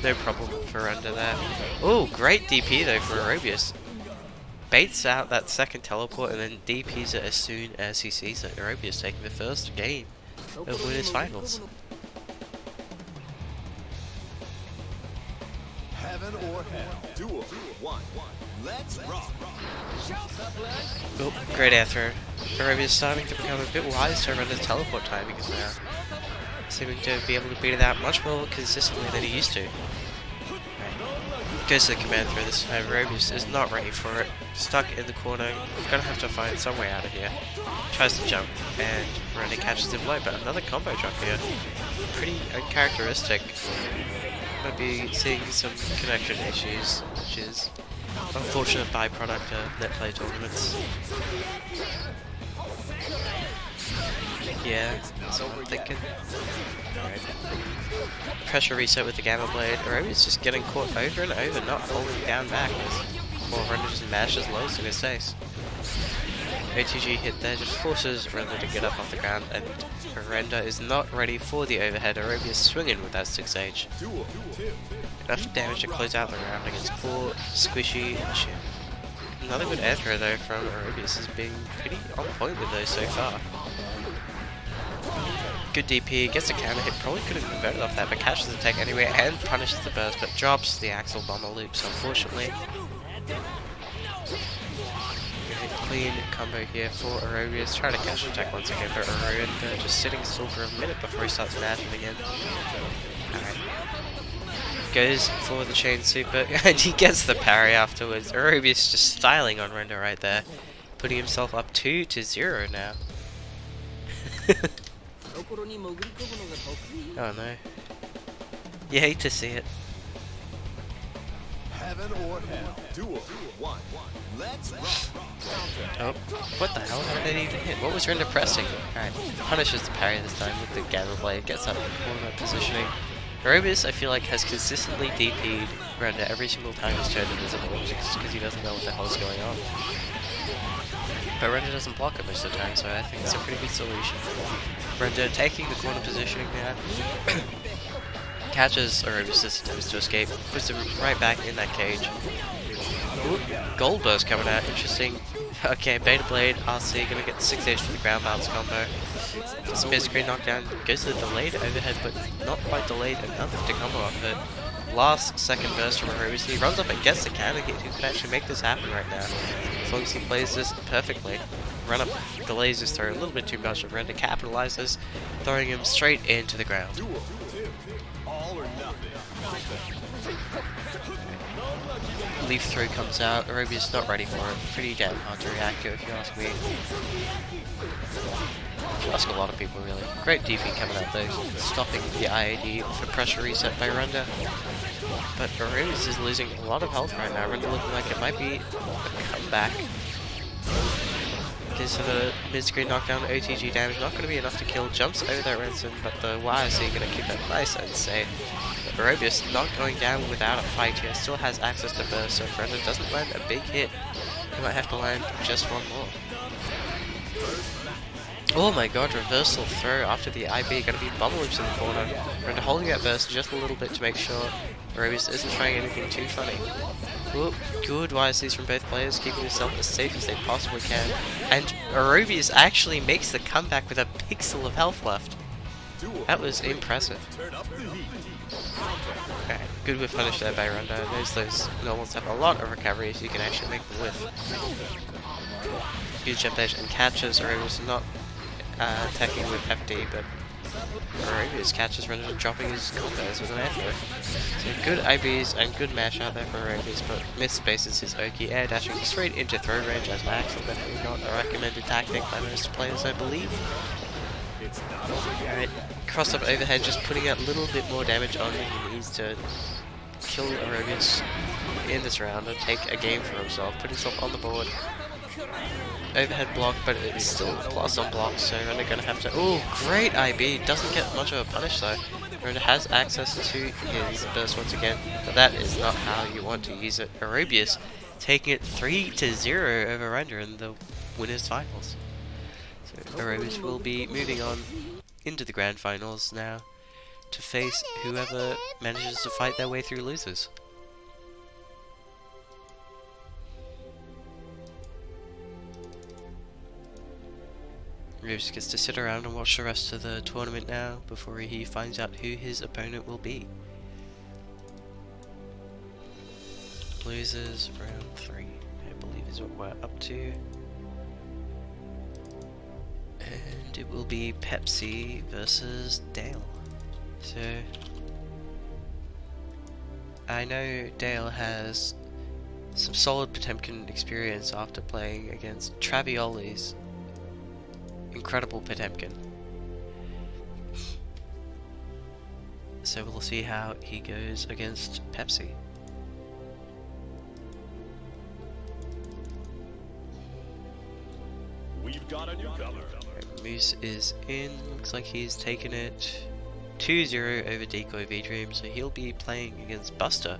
No problem for Render there. Oh, great DP though for Aerobius. Baits out that second teleport and then DPs it as soon as he sees it. Aerobius taking the first game of Winners Finals. Heaven or hell. Duel 1. Let's rock. Oh, great air throw. Aerobius starting to become a bit wise to Render's teleport timings now. Seeming to be able to beat it out much more consistently than he used to. Goes to the command throw this time. Aerobius is not ready for it. Stuck in the corner. Gonna have to find some way out of here. Tries to jump, and Render catches him low, but another combo jump here. Pretty uncharacteristic. Might be seeing some connection issues, which is unfortunate byproduct of Netplay tournaments. Yeah, that's what I'm thinking. Right. Pressure reset with the Gamma Blade. Aerobius just getting caught over and over, not holding down back. While Render just mashes lows in his face. OTG hit there just forces Render to get up off the ground, and Render is not ready for the overhead. Aerobius swinging with that 6H. Enough damage to close out the round against poor, squishy Chip. Another good air throw though from Aerobius has been pretty on point with those so far. Good DP, gets a counter hit, probably could have converted off that, but catches the tech anyway and punishes the burst, but drops the Axel Bomber loops, unfortunately. Clean combo here for Aerobius, trying to catch the tech once again, but Render just sitting still for a minute before he starts mashing again. Alright. Goes for the chain super, and he gets the parry afterwards. Aerobius just styling on Render right there, putting himself up 2-0 now. Oh no. You hate to see it. Heaven or hell. Duel 1. Let's rock. Oh, what the hell? How did it even hit? What was Render pressing? Alright, punishes the parry this time with the Gamma Blade, gets up in corner positioning. Aerobius, I feel like, has consistently DP'd Render every single time he's turned invisible, just because he doesn't know what the hell's going on. But Render doesn't block it most of the time, so I think it's a pretty good solution. Render taking the corner positioning now. Catches Aerobius' attempts to escape, puts him right back in that cage. Ooh, Gold Burst coming out, interesting. Okay, Beta Blade, RC gonna get 6H for the ground bounce combo. Spear screen knockdown, goes to the delayed overhead, but not quite delayed enough to combo off it. Last second burst from Aerobius, he runs up and gets the counter hit. Who could actually make this happen right now? As long as he plays this perfectly. Run up, delays his throw a little bit too much, and Render capitalizes, throwing him straight into the ground. All or nothing. Leaf throw comes out, Aerobius not ready for it. Pretty damn hard to react to if you ask me. If you ask a lot of people really. Great DP coming out though, stopping the IAD for pressure reset by Render. But Aerobius is losing a lot of health right now. Render looking like it might be a comeback. Goes for the mid-screen knockdown, OTG damage, not going to be enough to kill. Jumps over that Ransom, but the YRC going to keep that nice and safe. But Aerobius not going down without a fight here, still has access to burst, so if Render doesn't land a big hit, he might have to land just one more. Oh my god, reversal throw after the IB, going to be bubble loops in the corner. Render holding that burst just a little bit to make sure Aerobius isn't trying anything too funny. Ooh, good YSCs from both players, keeping themselves as safe as they possibly can. And Aerobius actually makes the comeback with a pixel of health left. That was impressive. Okay, good whiff punish there by Render. Knows those normals have a lot of recovery, so you can actually make the whiff. Good jump edge and catches. Aerobius not attacking with FD, but Arabius catches Renner dropping his combos with an air throw. So good IBs and good mash out there for Arabius, but misspaces his Oki air dashing straight into throw range as Max, and definitely not a recommended tactic by most players, I believe. Alright, cross up overhead, just putting out a little bit more damage on him. He needs to kill Arabius in this round and take a game for himself, put himself on the board. Overhead block, but it's still plus on block, so Renner gonna have to. Oh, great IB! Doesn't get much of a punish though. Renner has access to his burst once again, but that is not how you want to use it. Arabius taking it 3-0 over Renner in the winners finals. So Arabius will be moving on into the grand finals now to face whoever manages to fight their way through losers. Reeves gets to sit around and watch the rest of the tournament now before he finds out who his opponent will be. Losers round 3, I believe is what we're up to. And it will be Pepsi versus Dale. So I know Dale has some solid Potemkin experience after playing against Travioli's incredible Potemkin. So we'll see how he goes against Pepsi. We've got a newcomer. Moose is in, looks like he's taken it 2-0 over Decoy V-Dream, so he'll be playing against Buster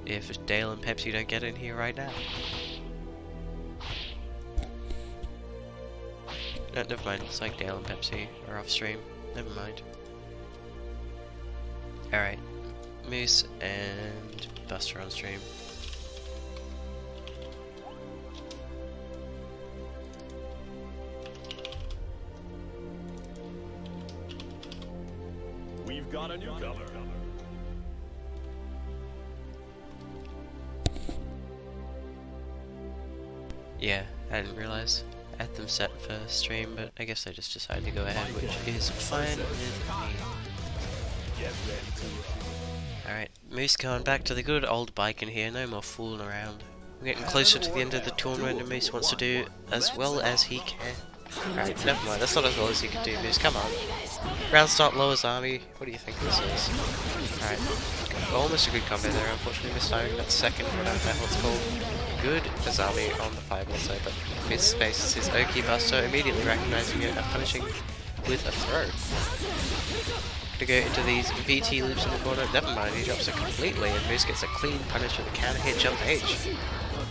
if Dale and Pepsi don't get in here right now. No, never mind, looks like Dale and Pepsi are off stream. Never mind. Alright, Moose and Buster on stream. We've got a newcomer. Yeah, I didn't realize. I had them set for stream, but I guess I just decided to go ahead, which is fine with me. Alright, Moose going back to the good old bike in here, no more fooling around. We're getting closer to the end of the tournament and Moose wants to do as well as he can. Alright, never mind, that's not as well as he can do, Moose, come on. Round start, lowers army, what do you think this is? Alright, almost a good combo there, unfortunately mistiming that second, whatever the hell it's called. Good Azami on the 5 also, but misspaces his Oki Buster, immediately recognizing it and punishing with a throw. To go into these VT loops in the corner, never mind, he drops it completely and Moose gets a clean punish with a counter hit jump H.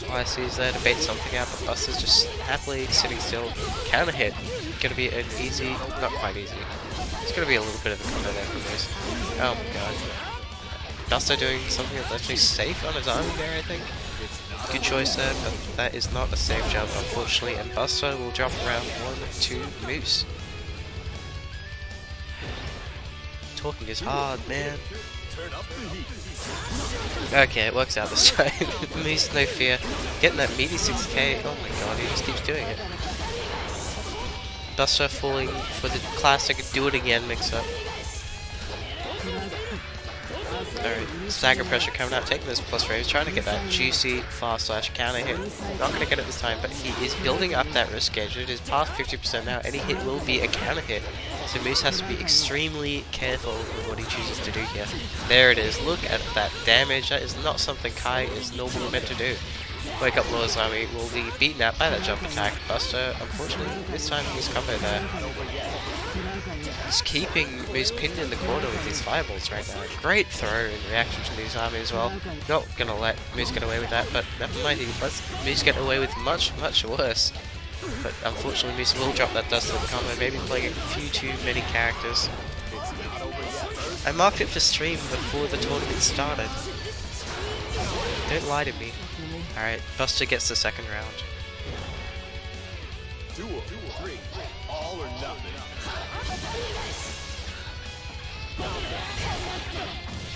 YC's there to bait something out, but Buster's just happily sitting still. Counter hit, gonna be an easy, not quite easy. It's gonna be a little bit of a combo there for Moose. Oh my god. Buster doing something that's actually safe on his army there, I think. Good choice there, but that is not a safe jump, unfortunately, and Buster will drop round 1 to Moose. Talking is hard, man. Okay, it works out this time. Moose, no fear. Getting that meaty 6k. Oh my god, he just keeps doing it. Buster falling for the classic do it again mix up. Alright, stagger pressure coming out, taking this plus raise, trying to get that juicy fast slash counter hit. Not going to get it this time, but he is building up that risk gauge. It is past 50% now. Any hit will be a counter hit. So Moose has to be extremely careful with what he chooses to do here. There it is. Look at that damage. That is not something Kai is normally meant to do. Wake up Lozami will be beaten out by that jump attack. Buster, unfortunately, this time his combo there. Just keeping Moose pinned in the corner with these fireballs right now. Great throw in reaction to Lozami as well. Not gonna let Moose get away with that, but never mind, he lets Moose get away with much, much worse. But unfortunately, Moose will drop that dust with the combo, maybe playing a few too many characters. I marked it for stream before the tournament started. Don't lie to me. Alright, Buster gets the second round. Duel 3, all or nothing.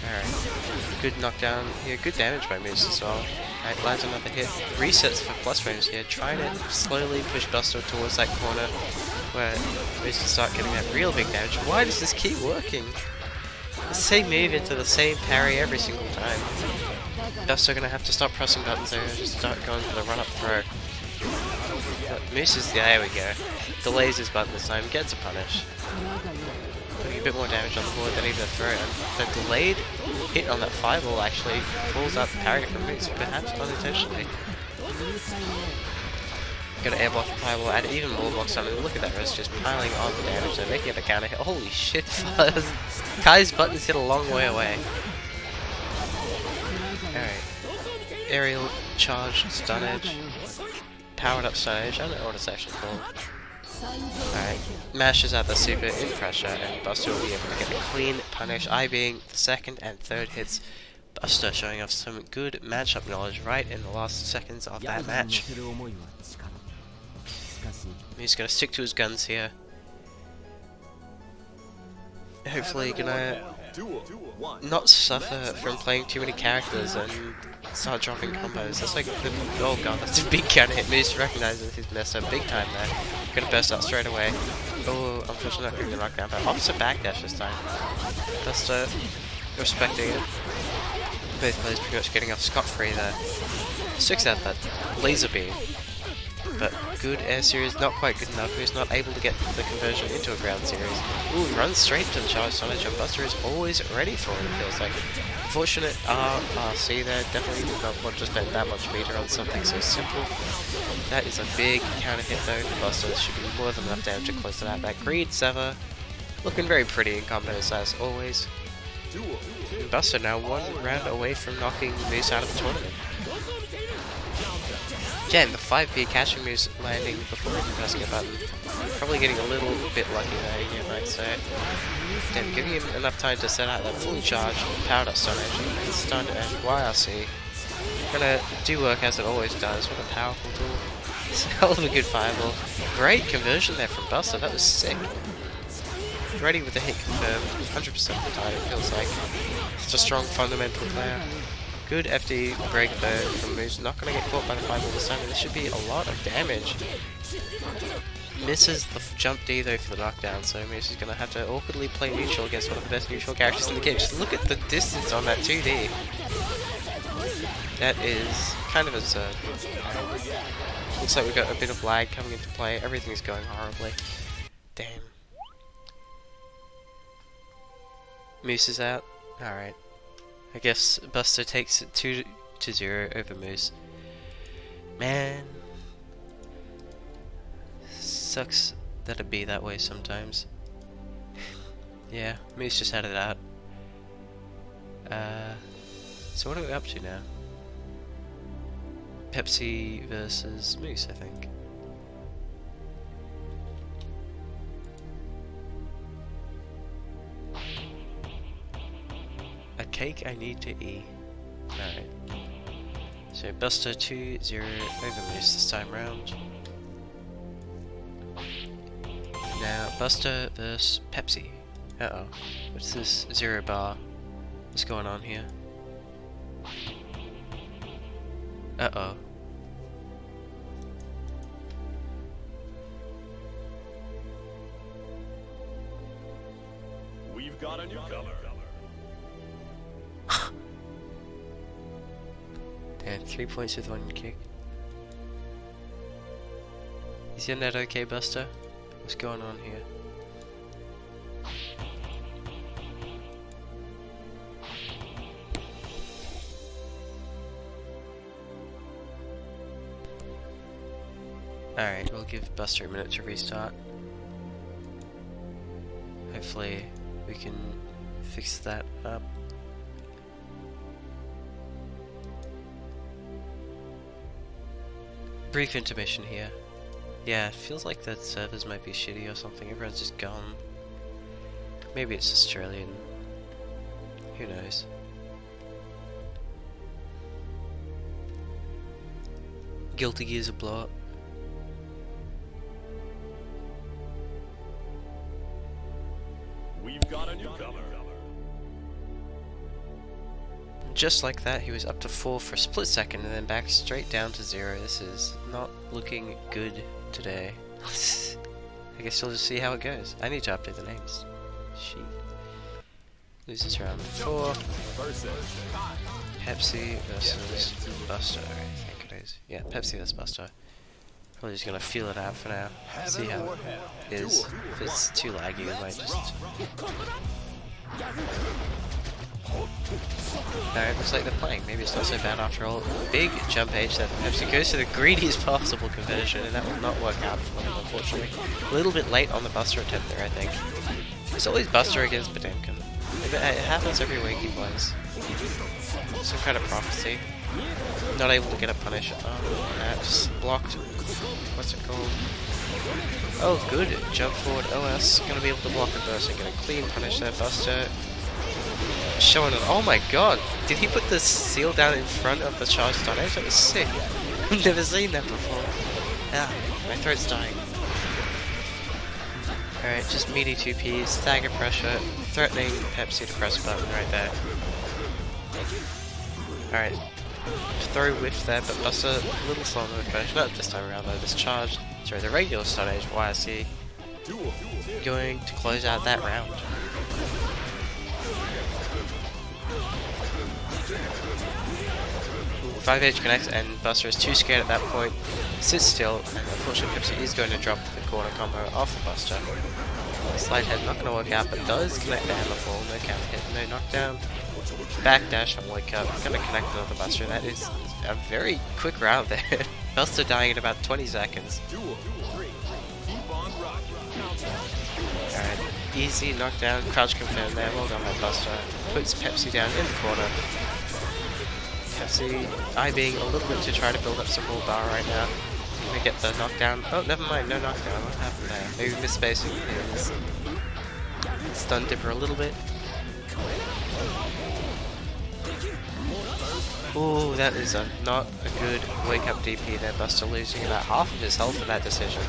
Alright, good knockdown here, good damage by Moose as well. Alright, lands another hit, resets for plus frames here, trying to slowly push Buster towards that corner. where Moose can start getting that real big damage. Why does this keep working? The same move into the same parry every single time. Buster gonna have to stop pressing buttons there and just start going for the run-up throw. But Moose is, there we go. Delays his button this time, gets a punish. Putting a bit more damage on the board than even a throw. And the delayed hit on that fireball actually pulls out the parry from Moose, perhaps unintentionally. Gonna airblock the fireball, add even more blocks on it. Look at that rest just piling on the damage there, making it a counter hit. Holy shit, Kai's button's hit a long way away. Alright. Aerial charge, stun edge, powered up stun edge, I don't know what it's actually called. Alright, mashes out the super in pressure, and Buster will be able to get a clean punish, I being the second and third hits. Buster showing off some good matchup knowledge right in the last seconds of that match. He's gonna stick to his guns here. Hopefully gonna not suffer from playing too many characters and start dropping combos. That's like the, oh god, that's a big counter hit. Moose recognizes his mess up big time there. Gonna burst out straight away. Oh, unfortunately not getting the knockdown, but opposite backdash this time. Buster respecting it. Both players pretty much getting off scot-free there. Sticks out that laser beam. But good air series, not quite good enough. He's not able to get the conversion into a ground series. Ooh, runs straight to the charge summage, and Buster is always ready for it, it feels like. Fortunate RC there, definitely did not want to spend that much meter on something so simple. That is a big counter hit though for Buster. Should be more than enough damage to close to that. That Greed Sever, looking very pretty in combos as always. And Buster now one round away from knocking Moose out of the tournament. Again, the 5p catching Moose landing before even pressing a button. Probably getting a little bit lucky there, you might say. Damn, giving him enough time to set out that fully charged, powered up stun edge, and stun and YRC. Gonna do work as it always does. What a powerful tool. It's a hell of a good fireball. Great conversion there from Buster, that was sick. Ready with the hit confirmed, 100% of the time it feels like. Such a strong fundamental player. Good FD break there from Moose, not going to get caught by the fireball this time, and this should be a lot of damage. Misses the jump D though for the knockdown, so Moose is going to have to awkwardly play neutral against one of the best neutral characters in the game. Just look at the distance on that 2D. That is kind of absurd. Looks like we've got a bit of lag coming into play, everything's going horribly. Damn. Moose is out? Alright. I guess Buster takes it 2-0 over Moose. Man, sucks that it be that way sometimes. Yeah, Moose just had it out. So what are we up to now? Pepsi versus Moose, I think. A cake I need to eat. Alright. So Buster 2-0 over Moose this time round. Now Buster versus Pepsi. Uh-oh. What's this 0 bar? What's going on here? Uh-oh. We've got a newcomer. Damn, 3 points with 1 kick. Is your net okay, Buster? What's going on here? Alright, we'll give Buster a minute to restart. Hopefully we can fix that up. Brief intermission here. Yeah, it feels like the servers might be shitty or something. Everyone's just gone. Maybe it's Australian. Who knows? Guilty Gear's a blow up. We've got a newcomer. Just like that, he was up to 4 for a split second and then back straight down to 0. This is not looking good today. I guess you'll just see how it goes. I need to update the names. Sheet. Loses round 4. Pepsi versus Buster, I think it is. Yeah, Pepsi versus Buster. Probably just gonna feel it out for now. See how it is. If it's too laggy, we might just... Alright, looks like they're playing. Maybe it's not so bad after all. Big jump H there from Pepsi. Goes to the greediest possible conversion, and that will not work out for them, unfortunately. A little bit late on the Buster attempt there, I think. It's always Buster against Bademkin. It happens every week he plays. Some kind of prophecy. Not able to get a punish. Oh, just blocked. What's it called? Oh, good. Jump forward OS. Gonna be able to block a burst and get a clean punish there. Buster showing it. Oh my god! Did he put the seal down in front of the charge stun edge? That was sick. I've never seen that before. Ah, my throat's dying. Alright, just meaty 2Ps, stagger pressure, threatening Pepsi to press a button right there. Alright, throw whiff there, but Buster a little slow on the finish. Not this time around though, this charge, sorry, the regular stun age, YSC, going to close out that round. 5H connects and Buster is too scared at that point, sits still, and unfortunately Pepsi is going to drop the corner combo off of Buster. Slide head not going to work out, but does connect the hammer fall, no counter hit, no knockdown. Backdash on wake up, going to connect another Buster. That is a very quick round there. Buster dying in about 20 seconds. Alright, easy knockdown, crouch confirm there, well done by Buster. Puts Pepsi down in the corner. Pepsi IBing a little bit to try to build up some more bar right now. Gonna get the knockdown. Oh, never mind, no knockdown. What happened there? Maybe misspacing his stun dipper a little bit. Ooh, that is not a good wake up DP there. Buster losing about half of his health in that decision.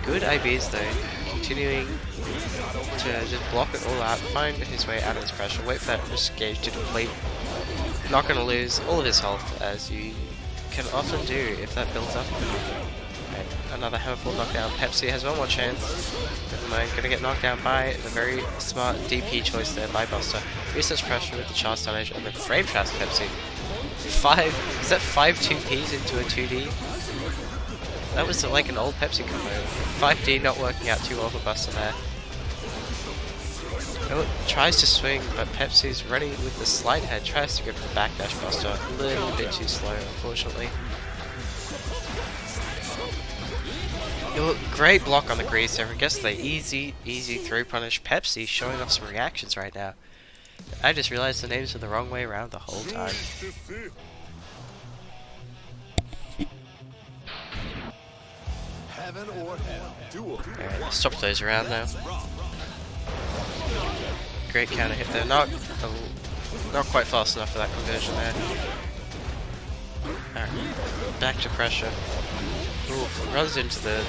Good IBs though, continuing to just block it all out, find his way out of his pressure, wait for that risk gauge to deplete. Not going to lose all of his health, as you can often do if that builds up. Right, another hammerful knockdown. Pepsi has one more chance. Never mind, going to get knocked down by the very smart DP choice there by Buster. Research pressure with the charge stun edge and then frame traps Pepsi. Is that 5 2Ps into a 2D? That was like an old Pepsi combo. 5D not working out too well for Buster there. Oh, tries to swing, but Pepsi's ready with the slide head. Tries to go for the backdash Buster. A little bit too slow, unfortunately. Oh, great block on the grease there. I guess the easy throw punish. Pepsi showing off some reactions right now. I just realized the names were the wrong way around the whole time. Alright, stop those around now. Great counter hit there. Not quite fast enough for that conversion there. Alright, back to pressure. Ooh, runs into the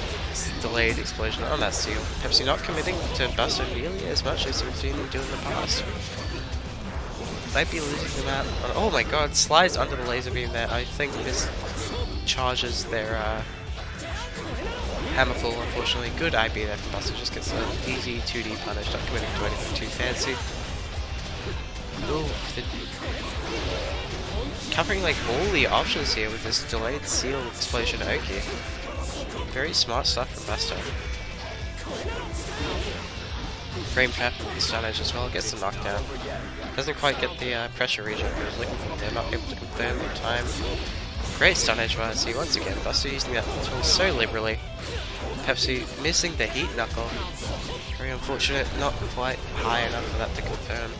delayed explosion on that seal. Pepsi not committing to Buster nearly as much as we've seen him do in the past. Might be losing them out. Oh my god, slides under the laser beam there. I think this charges their hammerful, unfortunately. Good IB there from Buster, just gets an easy 2D punish, not committing to anything too fancy. Ooh, covering like all the options here with this delayed seal explosion Oki. Very smart stuff from Buster. Frame trap with the stun edge as well, gets the knockdown. Doesn't quite get the pressure region he was looking for there, not able to confirm in time. Great stun edge YSC once again, Buster using that tool so liberally. Pepsi missing the heat knuckle. Very unfortunate, not quite high enough for that to confirm.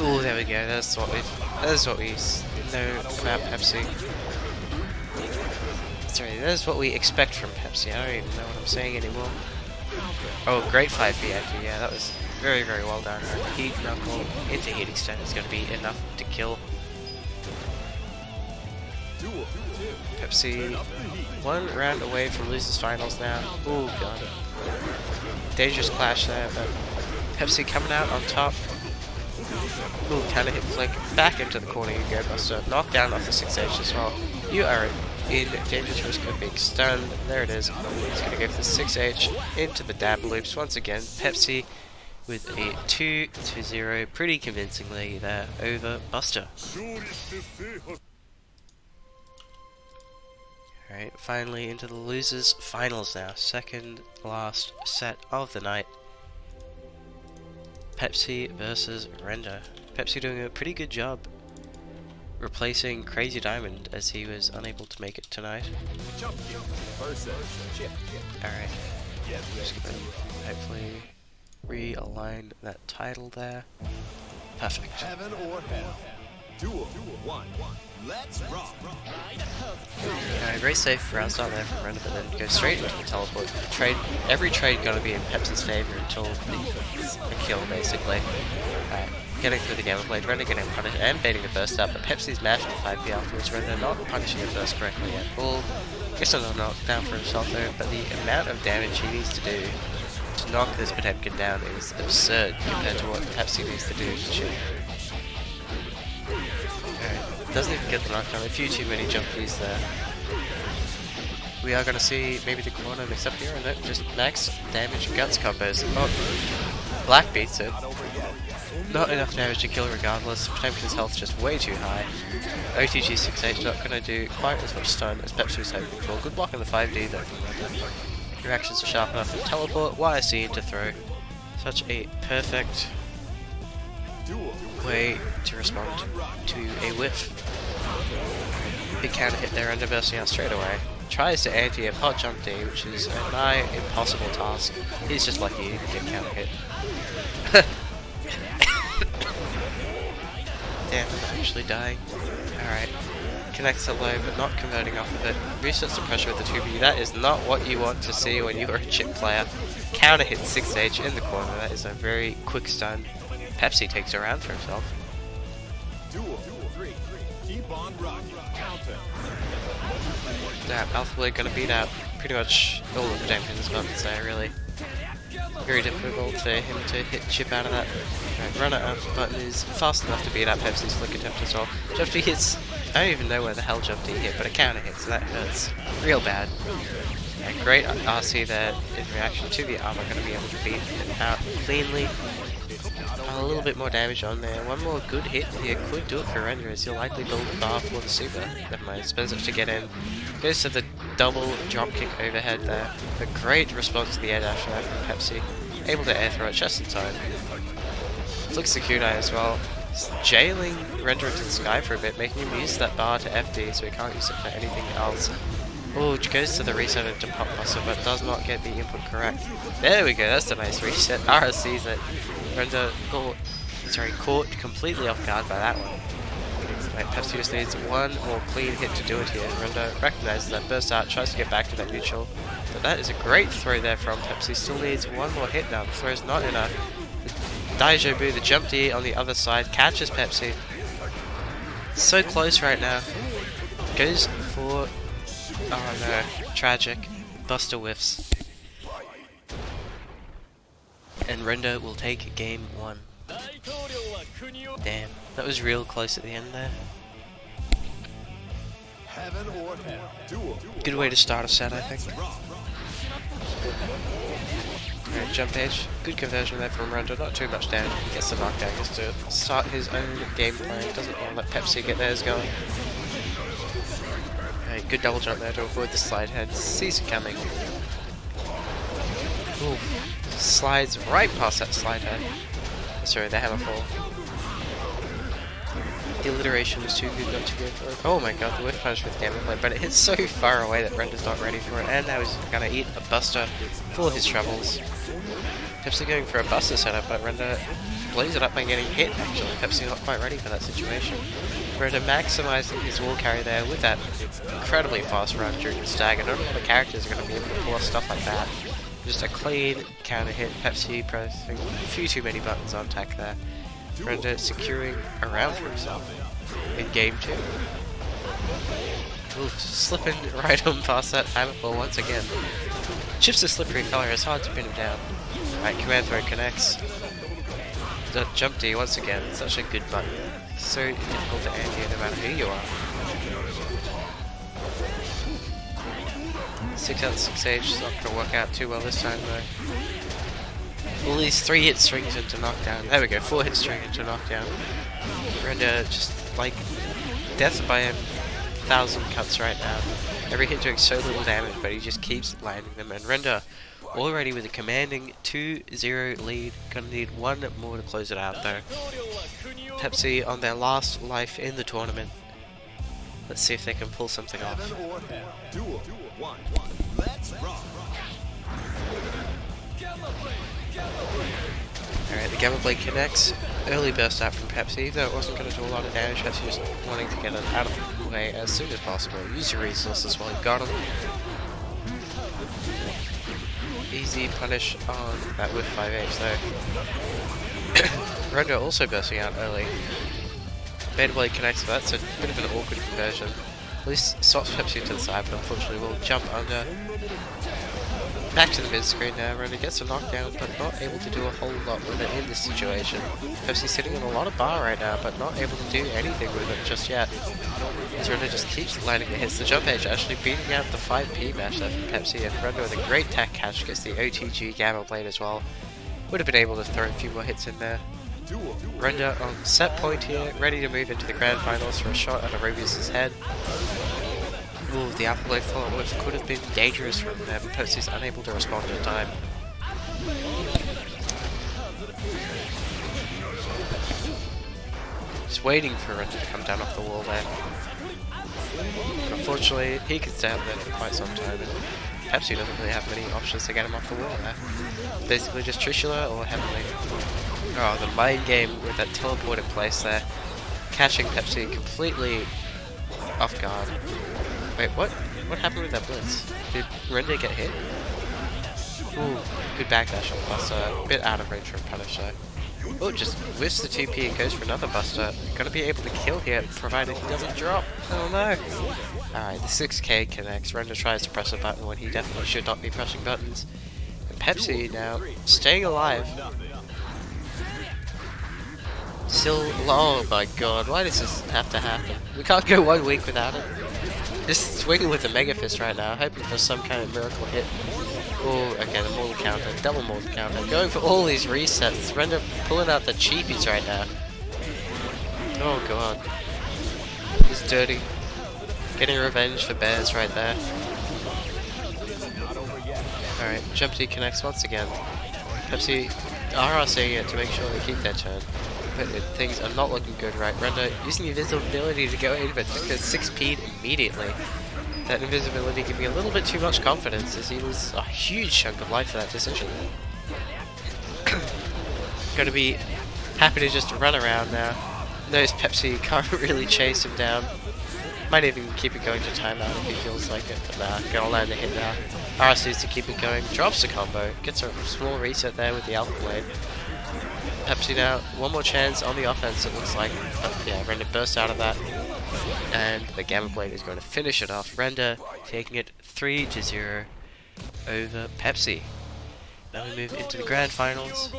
Ooh, there we go, that's what we know about Pepsi. Sorry, that's what we expect from Pepsi. I don't even know what I'm saying anymore. Oh, great 5B actually, yeah, that was very, very well done. Heat knuckle into heat extent is going to be enough to kill. Pepsi, one round away from losers finals now. Ooh, god. Dangerous clash there, but Pepsi coming out on top. Ooh, counter hit flick. Back into the corner you go, Buster. Knocked down off the 6H as well. You are in dangerous risk of being stunned. There it is. He's going to go for the 6H into the dab loops once again. Pepsi with a 2-0 pretty convincingly there over Buster. Alright, finally into the losers finals now. Second last set of the night. Pepsi versus Render. Pepsi doing a pretty good job replacing Crazy Diamond as he was unable to make it tonight. Alright, just gonna hopefully realign that title there. Perfect. Heaven or hell. Duel 1. Let's rock. Very safe round start there from Render, but then go straight into the teleport. Every trade gonna be in Pepsi's favor until the kill basically. Getting through the gameplay, Render getting punished and baiting the burst up, but Pepsi's mashed the 5P afterwards. Render not punishing the burst correctly at all. Gets another knockdown for himself there, but the amount of damage he needs to do to knock this Potemkin down is absurd compared to what Pepsi needs to do to chip. Doesn't even get the knockdown, a few too many jumpies there. We are going to see maybe the corner mix up here, and then just max damage guts combos. Oh, Black beats it. Not enough damage to kill regardless. Potemkin's health just way too high. OTG 6H not going to do quite as much stun as Pepsi was hoping for. Good block on the 5D though. Reactions are sharp enough to teleport, YC into throw. Such a perfect way to respond to a whiff. Big counter hit there, Render bursting out straight away. Tries to anti a pot jump D, which is a nigh impossible task. He's just lucky he didn't get counter hit. Damn, I'm actually dying. Alright. Connects it low, but not converting off of it. Resets the pressure with the 2B. That is not what you want to see when you're a chip player. Counter hit 6H in the corner. That is a very quick stun. Pepsi takes a round for himself. Duel 3. Keep on rocking. Counter. Damn, Alpha Blade gonna beat out pretty much all of the Potemkin's buttons there, really. Very difficult for him to hit chip out of that. Runner up button is fast enough to beat out Pepsi's flick attempt as well. Jump D hits, I don't even know where the hell Jump D hit, but a counter hit, so that hurts real bad. A great RC there in reaction to the armor, going to be able to beat it out cleanly. A little bit more damage on there. One more good hit here could do it for Render, as he'll likely build the bar for the super. Never mind, spends it to get in. Goes to the double drop kick overhead there. A great response to the air dash there from Pepsi. Able to air throw it just in time. Flicks the kunai as well. Jailing Render into the sky for a bit, making him use that bar to FD so he can't use it for anything else. Oh, goes to the reset into Pop Buster, but does not get the input correct. There we go, that's a nice reset. RSC's it. Render caught completely off guard by that one. Right, Pepsi just needs one more clean hit to do it here. Render recognizes that, bursts out, tries to get back to that neutral. But that is a great throw there from Pepsi. Still needs one more hit now. The throw's not enough. Daijobu, the jump D on the other side, catches Pepsi. So close right now. Goes for... oh no, tragic. Buster whiffs. And Render will take game 1. Damn, that was real close at the end there. Heaven or hell. Duel. Good way to start a set, I think. Alright, jump edge. Good conversion there from Render, not too much damage. He gets the knockdown just to start his own gameplay. Doesn't want to let Pepsi get theirs going. Alright, good double jump there to avoid the slide head. Sees it coming. Ooh. Slides right past that slide head. Sorry, the hammer fall. The alliteration was too good not to go for it. Oh my god, the whiff punch with gameplay, but it hits so far away that Render's not ready for it, and now he's gonna eat a Buster for his troubles. Pepsi going for a Buster setup, but Render blows it up by getting hit actually. Pepsi not quite ready for that situation. Render maximizing his wall carry there with that incredibly fast run during the stagger. Not a lot of characters are going to be able to pull off stuff like that. Just a clean counter hit. Pepsi pressing a few too many buttons on tech there. Render securing a round for himself in game 2. Ooh, slipping right on past that hammerfall once again. Chips a slippery fella, it's hard to pin him down. Right, command throw connects. The jump D once again, such a good button. So difficult to anti no matter who you are. 6 out 6 age is not going to work out too well this time though. All these 3 hit strings into knockdown. There we go, 4 hit string into knockdown. Render just like death by 1,000 cuts right now. Every hit doing so little damage, but he just keeps landing them. And Render already with a commanding 2-0 lead. Gonna need one more to close it out though. Pepsi on their last life in the tournament. Let's see if they can pull something off. Alright, the Gamma Blade connects. Early burst out from Pepsi, though it wasn't going to do a lot of damage. Pepsi was wanting to get it out of the way as soon as possible. Use your resources while you got them. Easy punish on that with 5H though. Render also bursting out early. Beta Blade connects, so that's a bit of an awkward conversion. At least swaps Pepsi to the side, but unfortunately will jump under. Back to the mid screen now. Render gets a knockdown, but not able to do a whole lot with it in this situation. Pepsi sitting on a lot of bar right now, but not able to do anything with it just yet. As Render just keeps landing the hits. The jump edge actually beating out the 5P match there from Pepsi, and Render with a great tech catch gets the OTG Gamma Blade as well. Would have been able to throw a few more hits in there. Render on set point here, ready to move into the grand finals for a shot at Aerobius' head. Ooh, the Apple Blade follow-up could have been dangerous from them. Pepsi's unable to respond in time. Just waiting for Render to come down off the wall there. But unfortunately, he could stay up there for quite some time, and Pepsi doesn't really have many options to get him off the wall there. Basically just Trishula or Heavenly. Oh, the mind game with that teleport in place there. Catching Pepsi completely off guard. Wait, what? What happened with that blitz? Did Render get hit? Ooh, good backdash on Buster. A bit out of range from Punish though. Oh, just whiffs the 2P and goes for another Buster. Gonna be able to kill here, provided he doesn't drop. Oh no! Alright, the 6K connects. Render tries to press a button when he definitely should not be pressing buttons. And Pepsi now staying alive. Still, oh my god, why does this have to happen? We can't go 1 week without it. Just swinging with the Mega Fist right now, hoping for some kind of miracle hit. Oh, okay, the mortal counter, double mortal counter. Going for all these resets. Render pulling out the cheapies right now. Oh god. He's dirty. Getting revenge for Bears right there. Alright, Jump D connects once again. Pepsi RRCing it to make sure they keep their turn. But things are not looking good, right? Render using invisibility to go in, but because 6P'd immediately. That invisibility giving a little bit too much confidence as he was a huge chunk of life for that decision. Gonna be happy to just run around now. Knows Pepsi can't really chase him down. Might even keep it going to timeout if he feels like it, but nah, gonna land a hit now. RSUs to keep it going, drops the combo, gets a small reset there with the Alpha Blade. Pepsi now, one more chance on the offense it looks like, but yeah, Render bursts out of that, and the Gamma Blade is going to finish it off. Render taking it 3-0 over Pepsi. Now we move into the grand finals,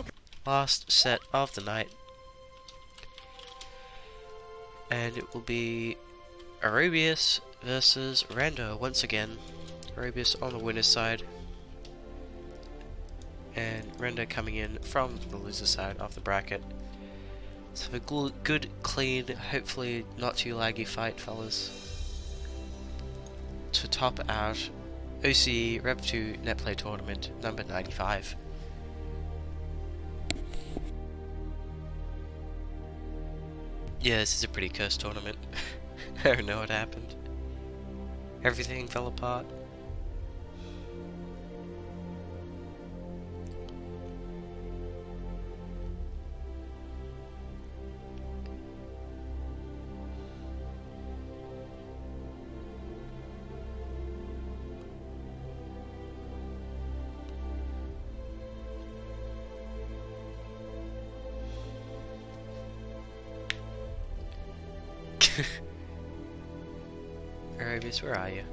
last set of the night, and it will be Aerobius versus Render once again. Aerobius on the winner's side, and Render coming in from the loser side of the bracket. So have a good, clean, hopefully not too laggy fight, fellas, to top out OCE Rev2 Netplay tournament number 95. Yeah, this is a pretty cursed tournament. I don't know what happened. Everything fell apart. Aerobius, where are you?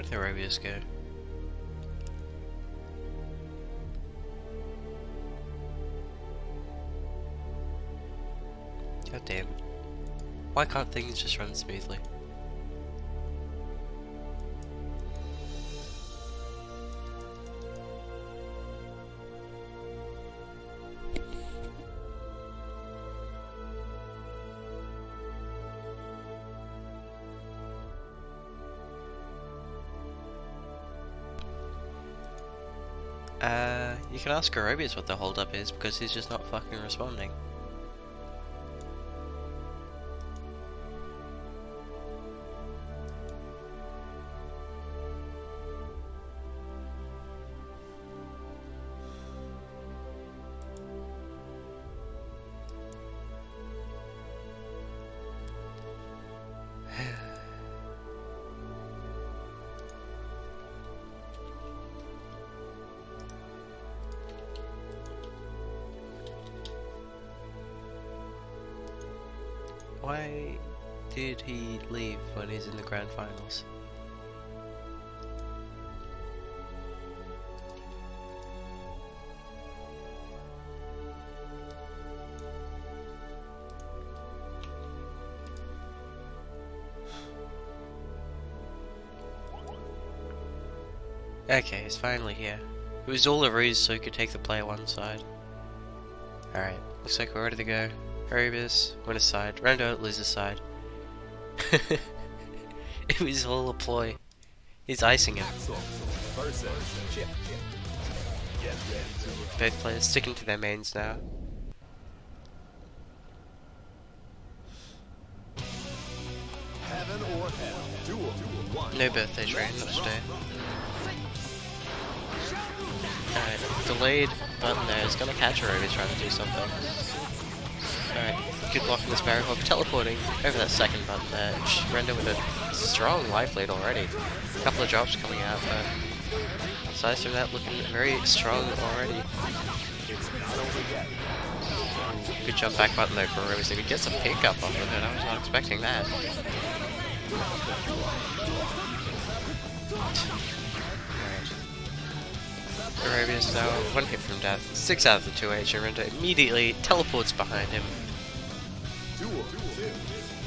Where did the Arabius go? God damn. Why can't things just run smoothly? You can ask Arobius what the holdup is, because he's just not fucking responding. Why did he leave when he's in the grand finals? Okay, he's finally here. It was all a ruse so he could take the player one side. Alright, looks like we're ready to go. Arabius, win his side. Rando, lose his side. It was all a ploy. He's icing him. Both players sticking to their mains now. Heaven or hell. Duel. No birthday train, not today. Alright, delayed button there is gonna catch Arabius trying to do something. Alright, good block from this Barry Hawk, teleporting over that second button there. Render with a strong life lead already. A couple of drops coming out, but aside from that, looking very strong already. Good jump back button though for Arabius. If he gets a pickup off of it, I was not expecting that. Arabius now, one hit from death, 6 out of the 2H, and Render immediately teleports behind him.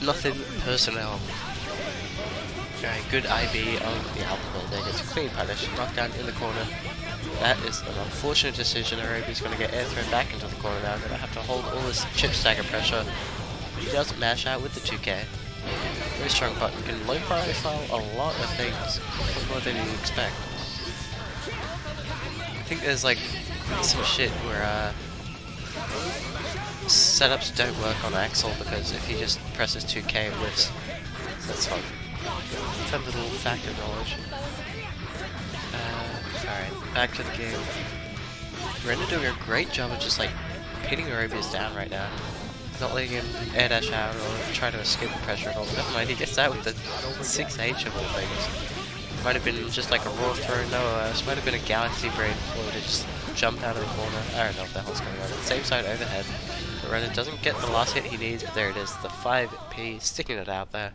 Nothing personnel. Okay, good IB on the alpha builder, gets a clean punish, knockdown in the corner. That is an unfortunate decision. Arabia's going to get air thrown back into the corner now, going to have to hold all this chip stagger pressure. He doesn't mash out with the 2K. Very strong button, can low profile a lot of things, more than you'd expect. I think there's like some shit where setups don't work on Axel because if he just presses 2K it whiffs. That's fun. Fun little fact of knowledge. Alright, back to the game. Render doing a great job of just like hitting Arabius down right now. Not letting him air dash out or try to escape the pressure at all. Never mind, he gets out with the 6H of all things. Might have been just like a raw throw, no, this might have been a galaxy brain flow to just jump out of the corner. I don't know what the hell's going on. Same side overhead. But Render doesn't get the last hit he needs, but there it is, the 5P sticking it out there.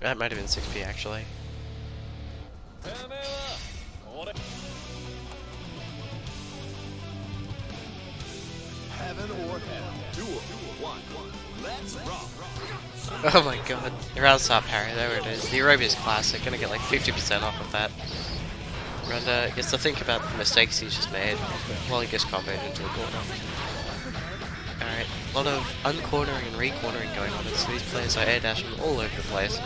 That might have been 6P actually. Heaven or hell. Duel. 1. Let's rock. Oh my god, the round stop parry, there it is. The Arabius Classic, gonna get like 50% off of that. Render gets to think about the mistakes he's just made while he gets comboed into the corner. Alright, a lot of uncornering and re-cornering going on, so these players are air dashing all over the place.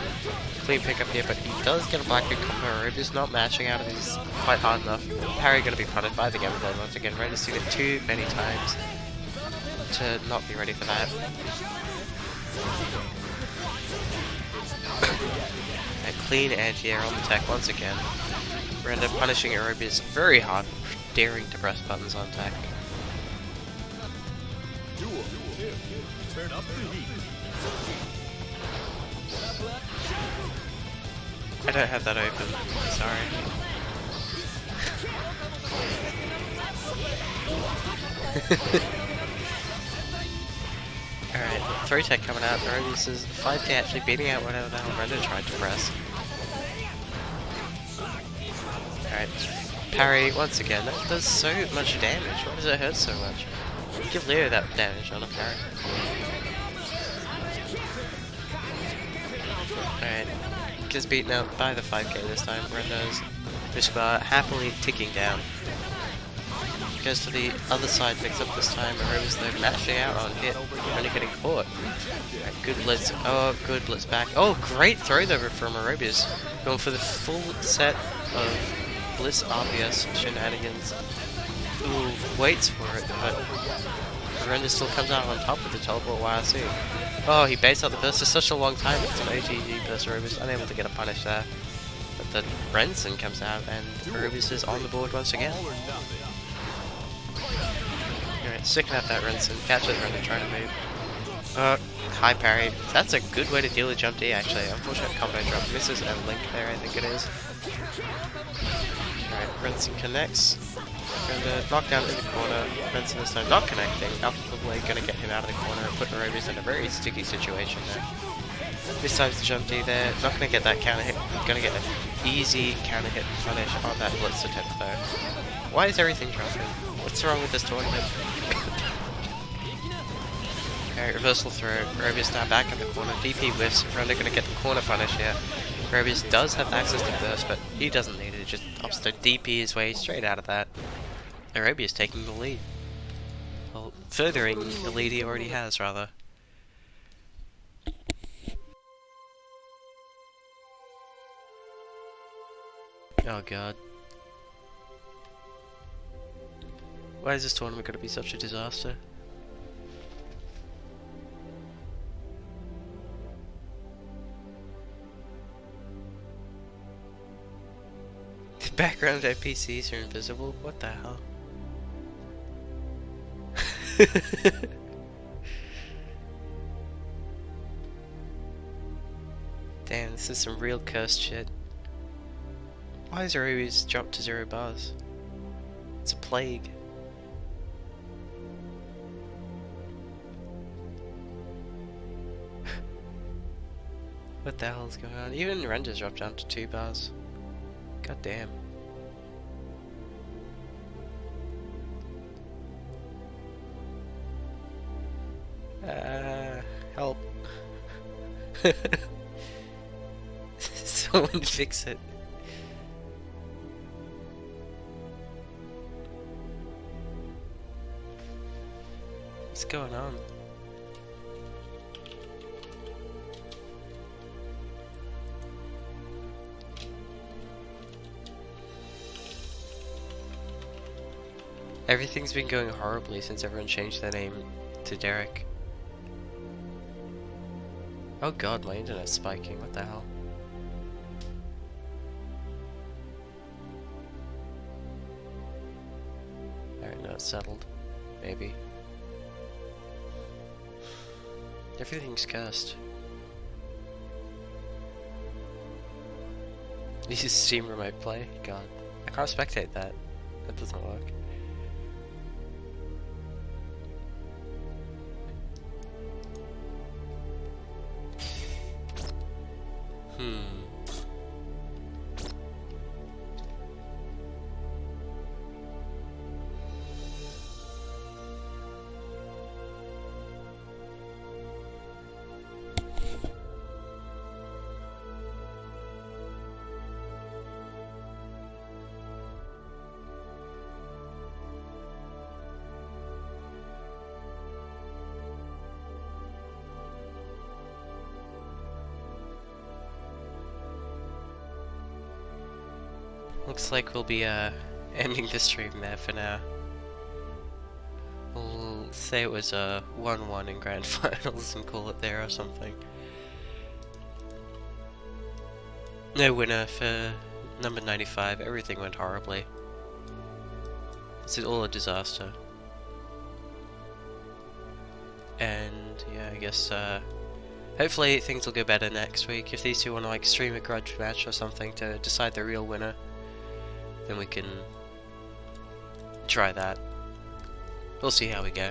Clean pickup here, but he does get a black good combo. Arabius not matching out of these quite hard enough. Parry gonna be punished by the game blow once again. Render's seen it too many times to not be ready for that. A clean anti-air on the tech once again. Render punishing Arabius very hard for daring to press buttons on tech. Turn up the heat. I don't have that open, sorry. Alright, 3 tech coming out. Arabius is 5K actually beating out whatever the hell Render tried to press. Alright, parry once again. That does so much damage. Why does it hurt so much? Give Leo that damage on a parry. Alright, gets beaten out by the 5k this time. Rendo's push bar happily ticking down. Goes to the other side, picks up this time. Aerobius though mashing out on hit, only getting caught. Right, good blitz. Oh, good blitz back. Oh, great throw though from Aerobius. Going for the full set of blitz RPS shenanigans. Ooh, waits for it, but Render still comes out on top with the teleport YRC. Oh, he baits out the burst for such a long time. It's an OTG burst. Aerobius unable to get a punish there. But the Renson comes out and Aerobius is on the board once again. Alright, sticking out that Renson, catches Render trying to move. High parry. That's a good way to deal with jump D actually. Unfortunate combo drop. Misses and link there, I think it is. Alright, Renson connects. Render knockdown in the corner. Renson this time not connecting. Alpha Blade gonna get him out of the corner and put Aerobius in a very sticky situation there. This time's the jump D there. Not gonna get that counter hit. Gonna get an easy counter hit punish on that blitz attempt though. Why is everything dropping? What's wrong with this tournament? Alright, reversal throw. Aerobius now back in the corner. DP whiffs. Render gonna get the corner punish here. Aerobius does have access to burst, but he doesn't need it. Just opts to DP his way straight out of that. Aerobius taking the lead. Well, furthering the lead he already has, rather. Oh god. Why is this tournament going to be such a disaster? The background NPCs are invisible? What the hell? Damn, this is some real cursed shit. Why is Aerobius dropped to 0 bars? It's a plague. What the hell is going on? Even Render's dropped down to 2 bars. God damn. Help. Someone fix it. What's going on? Everything's been going horribly since everyone changed their name to Derek. Oh god, my internet's spiking, what the hell? Alright, now it's settled. Maybe. Everything's cursed. This is Steam Remote Play? God. I can't spectate that. That doesn't work. Looks like we'll be ending the stream there for now. We'll say it was a 1-1 in Grand Finals and call it there or something. No winner for number 95, everything went horribly. It's all a disaster. And yeah, I guess hopefully things will go better next week. If these two want to like stream a grudge match or something to decide the real winner, then we can try that. We'll see how we go.